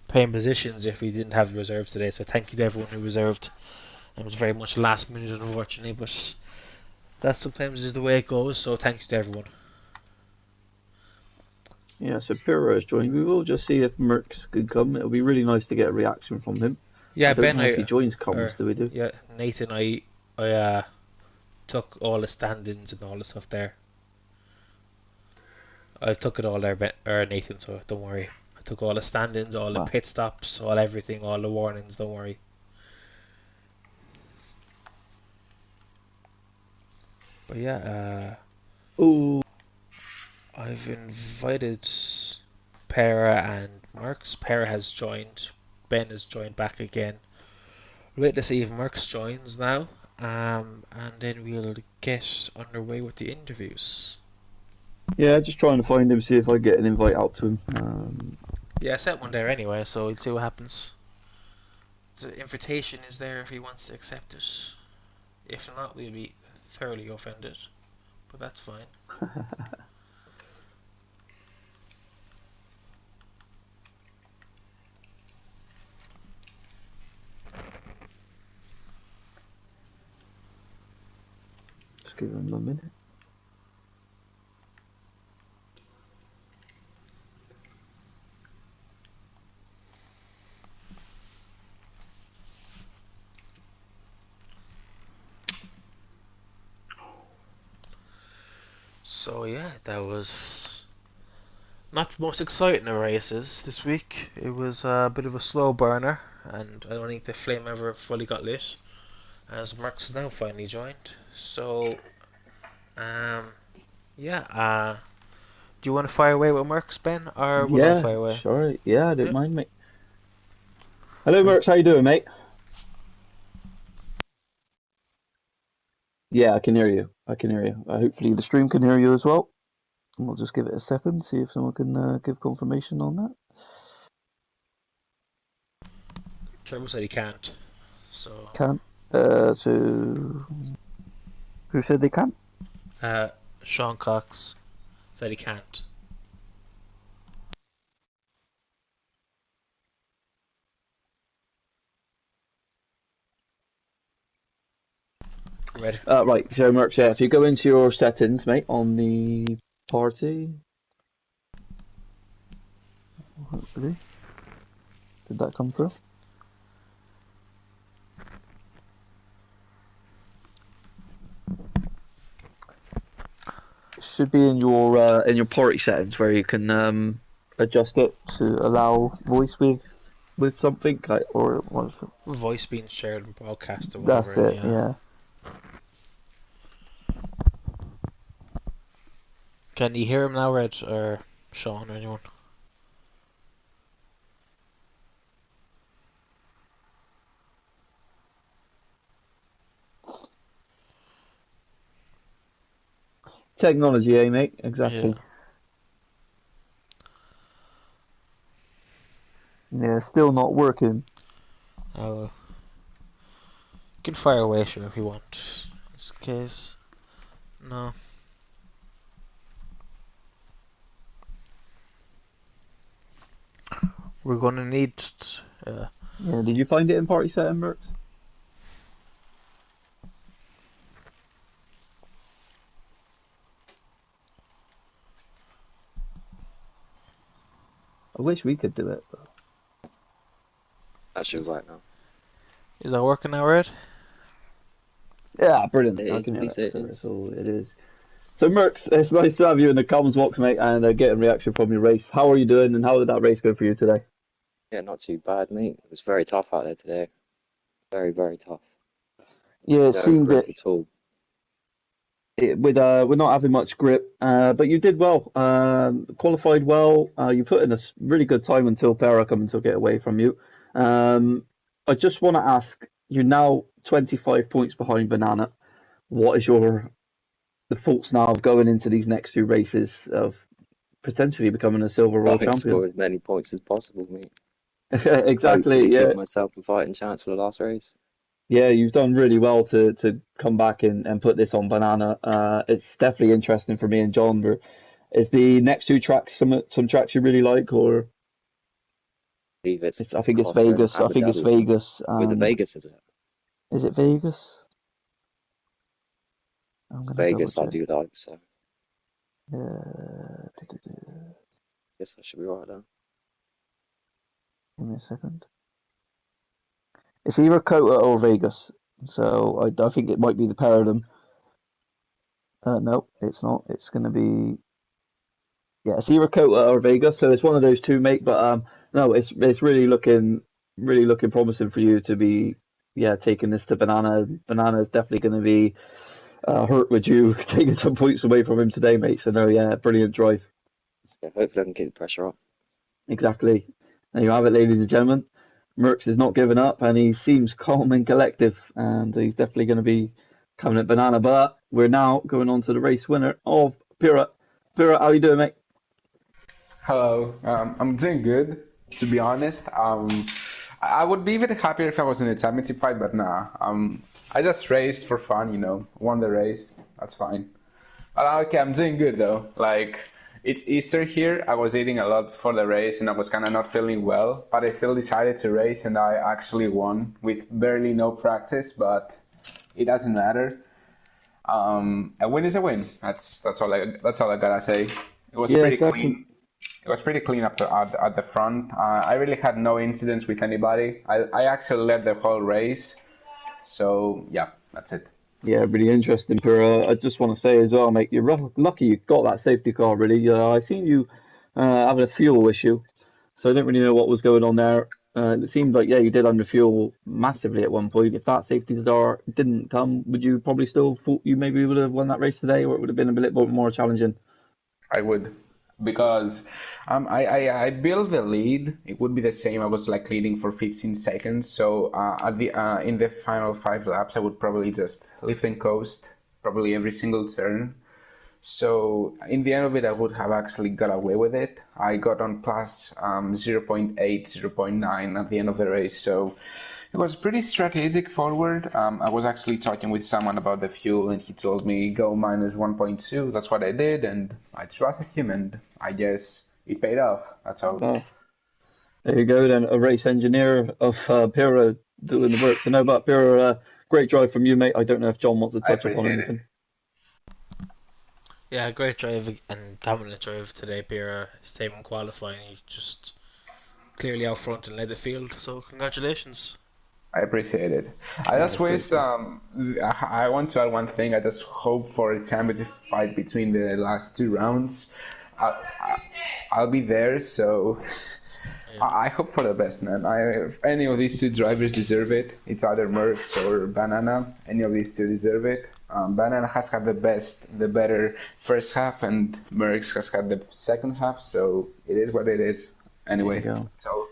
A: playing positions if we didn't have the reserves today. So thank you to everyone who reserved. It was very much last minute, unfortunately, but that sometimes is the way it goes. So thank you to everyone.
B: Yeah, so Piro has joined. We will just see if Merckx could come. It'll be really nice to get a reaction from him.
A: Yeah,
B: I don't
A: Ben,
B: know if he joins
A: or
B: comms, do we do?
A: yeah, Nathan, I took all the stand-ins and all the stuff there. I took it all there, Ben, or Nathan. So don't worry. I took all the stand-ins, all the
B: Wow.
A: pit stops, all everything, all the warnings. Don't worry. But yeah,
B: Oh,
A: I've invited Pera and Merckx. Pera has joined. Ben has joined back again. Wait to see if Merckx joins now. And then we'll get underway with the interviews.
B: yeah, just trying to find him, see if I get an invite out to him.
A: Yeah, I set one there anyway, so we'll see what happens. The invitation is there if he wants to accept it. If not, we'll be thoroughly offended. But that's fine.
B: Just give him a minute.
A: So yeah, that was not the most exciting of races this week. It was a bit of a slow burner, and I don't think the flame ever fully got lit, as Merckx has now finally joined. So, um, yeah, do you want to fire away with Merckx, Ben, or will I
B: Yeah,
A: fire away?
B: sure. Yeah, I don't
A: Yeah.
B: mind, mate. Hello,
A: Right.
B: Merckx. How you doing, mate? Yeah, I can hear you. I can hear you. Hopefully the stream can hear you as well. We'll just give it a second, see if someone can give confirmation on that.
A: Trevor said he can't. So,
B: Can't. So who said they can't?
A: uh, Sean Cox said he can't. Red.
B: Right. So Merckx, yeah, if you go into your settings, mate, on the party, hopefully, did that come through? It should be in your party settings where you can adjust it to allow voice with something like, or what's it?
A: Voice being shared and broadcast or
B: That's
A: whatever,
B: it.
A: yeah.
B: Yeah.
A: Can you hear him now, Red, or Sean, or anyone?
B: Technology, eh, mate?
A: Yeah.
B: Exactly. Yeah, still not working.
A: You can fire away, sure, if you want. In this case, no. We're gonna need. Uh,
B: Yeah, did you find it in party setting, Merckx? I wish we could do it, but
C: That should work now.
A: is that working now, Red?
B: yeah, brilliant.
C: It
B: I
C: is,
B: can hear
C: please
B: it,
C: it
B: so it's
C: is.
B: all
C: Please
B: it
C: it.
B: is. So Merckx, it's nice to have you in the comms box, mate, and getting reaction from your race. How are you doing, and how did that race go for you today?
C: Yeah, not too bad, mate. It was very tough out there today. Very, very tough.
B: Yeah, it
C: No
B: seemed
C: grip
B: that
C: at all.
B: with not having much grip, but you did well. Qualified well. You put in a really good time until Pera come and took it away from you. I just want to ask, you're now 25 points behind Banana. What is the thoughts now of going into these next two races of potentially becoming a silver world
C: Try and
B: champion?
C: score as many points as possible, mate.
B: Exactly.
C: Hopefully
B: Yeah.
C: give myself a fighting chance for the last race.
B: Yeah, you've done really well to come back and put this on Banana. It's definitely interesting for me and John. Is the next two tracks some tracks you really like, or
C: I believe it's
B: I think it's
C: Qatar and
B: Vegas. I
C: Abu
B: think it's
C: Dhabi, right?
B: Vegas.
C: Was it
B: And
C: Vegas, is it?
B: is it Vegas? I'm gonna double
C: Vegas I
B: check.
C: do like, so
B: Uh,
C: guess I should be right there.
B: Give me a second. It's either Kota or Vegas, so I think it might be the pair of them. No, it's not. It's gonna be it's either Kota or Vegas, so it's one of those two, mate. But no, it's really looking promising for you to be taking this to Banana. Banana is definitely going to be hurt with you taking some points away from him today, mate. So no, brilliant drive.
C: Yeah, hopefully I can keep the pressure up.
B: Exactly. There you have it, ladies and gentlemen. Merckx is not giving up, and he seems calm and collective, and he's definitely going to be coming at Banana. But we're now going on to the race winner of Pira. Pira, how you doing, mate?
D: Hello, I'm doing good, to be honest. I would be even happier if I was in a championship fight, but nah. I just raced for fun, won the race. That's fine. Okay, I'm doing good though. Like, it's Easter here. I was eating a lot for the race and I was kind of not feeling well, but I still decided to race and I actually won with barely no practice, but it doesn't matter. A win is a win. That's all I gotta say. It was pretty
B: exactly.
D: clean. It was pretty clean up at the front. I really had no incidents with anybody. I actually led the whole race. So, yeah, that's it.
B: Yeah, really interesting, Pira. I just want to say as well, mate, you're lucky you got that safety car, really. I seen you having a fuel issue, so I didn't really know what was going on there. It seemed like, you did under fuel massively at one point. If that safety car didn't come, would you probably still thought you maybe would have won that race today, or it would have been a bit more challenging?
D: I would, because I built the lead. It would be the same. I was like leading for 15 seconds. So in the final 5 laps, I would probably just lift and coast, probably every single turn. So in the end of it, I would have actually got away with it. I got on plus 0.8, 0.9 at the end of the race. So it was pretty strategic forward. I was actually talking with someone about the fuel, and he told me go minus 1.2. That's what I did, and I trusted him, and I guess it paid off. That's all.
B: Oh, there you go, then. A race engineer of Pira doing the work. So no, but Pira, great drive from you, mate. I don't know if John wants to
D: I
B: touch upon
D: appreciate
B: anything.
D: it.
A: Yeah, great drive and dominant drive today, Pira. Same in qualifying. You just clearly out front and led the field. So congratulations.
D: I appreciate it. I just wish, I want to add one thing. I just hope for a championship fight between the last 2 rounds. I'll be there, so I hope for the best, man. Any of these 2 drivers deserve it. It's either Merckx or Banana. Any of these 2 deserve it. Banana has had the better first half, and Merckx has had the second half, so it is what it is. Anyway, so.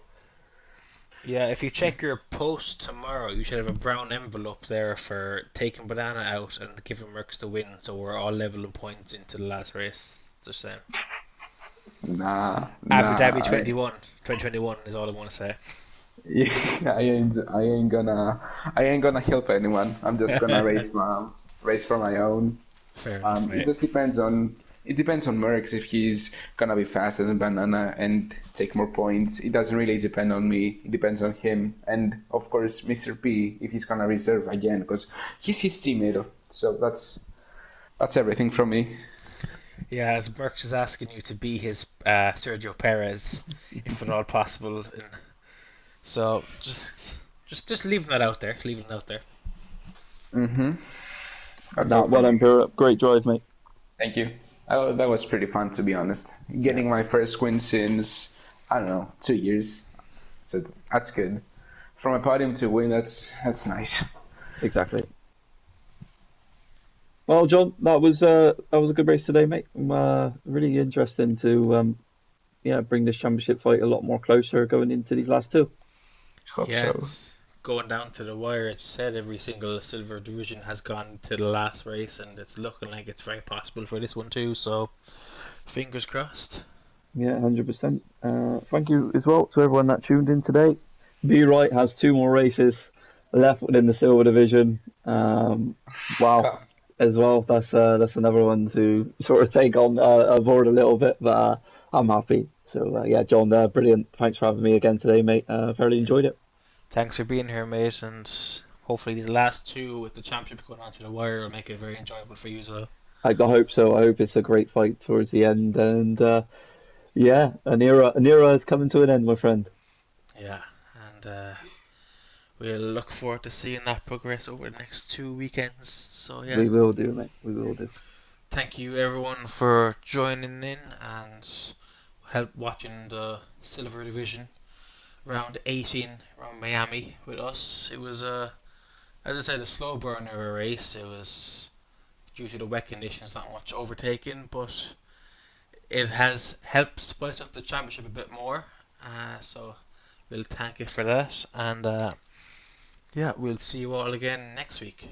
A: Yeah, if you check your post tomorrow, you should have a brown envelope there for taking Banana out and giving Merckx the win, so we're all level in points into the last race. Just saying. Abu Dhabi 2021 is all I want to say.
D: Yeah, I ain't gonna help anyone. I'm just gonna race for my own.
A: Fair enough, mate.
D: It just depends on Merckx if he's gonna be faster than Banana and take more points. It doesn't really depend on me. It depends on him, and of course Mr. P if he's gonna reserve again, because he's his teammate. So that's everything from me.
A: Yeah, as Merckx is asking you to be his Sergio Perez, if at all possible. So just leaving that out there.
D: Mm-hmm.
B: Well done, Pira. Great drive, mate.
D: Thank you. That was pretty fun, to be honest. Getting my first win since, I don't know, 2 years. So that's good. From a podium to win, that's nice.
B: Exactly. Well, John, that was a good race today, mate. Really interesting to bring this championship fight a lot more closer going into these last 2.
D: Hope so.
A: It's going down to the wire. As you said, every single silver division has gone to the last race, and it's looking like it's very possible for this one too. So, fingers crossed.
B: Yeah, 100%. Thank you as well to everyone that tuned in today. Be Right has 2 more races left within the silver division. Wow. as well. That's another one to sort of take on board a little bit, but I'm happy. So yeah, John, brilliant. Thanks for having me again today, mate. Thoroughly enjoyed it.
A: Thanks for being here, mate, and hopefully these last two with the championship going onto the wire will make it very enjoyable for you as well.
B: I hope so. I hope it's a great fight towards the end, and yeah, an era is coming to an end, my friend.
A: Yeah, and we'll look forward to seeing that progress over the next 2 weekends. So yeah,
B: We will do, mate. We will do.
A: thank you everyone for joining in and help watching the Silver Division round 18 around Miami with us. It was as I said, a slow burner of a race. It was due to the wet conditions, not much overtaking, but it has helped spice up the championship a bit more. So we'll thank it for that, and yeah, we'll see you all again next week.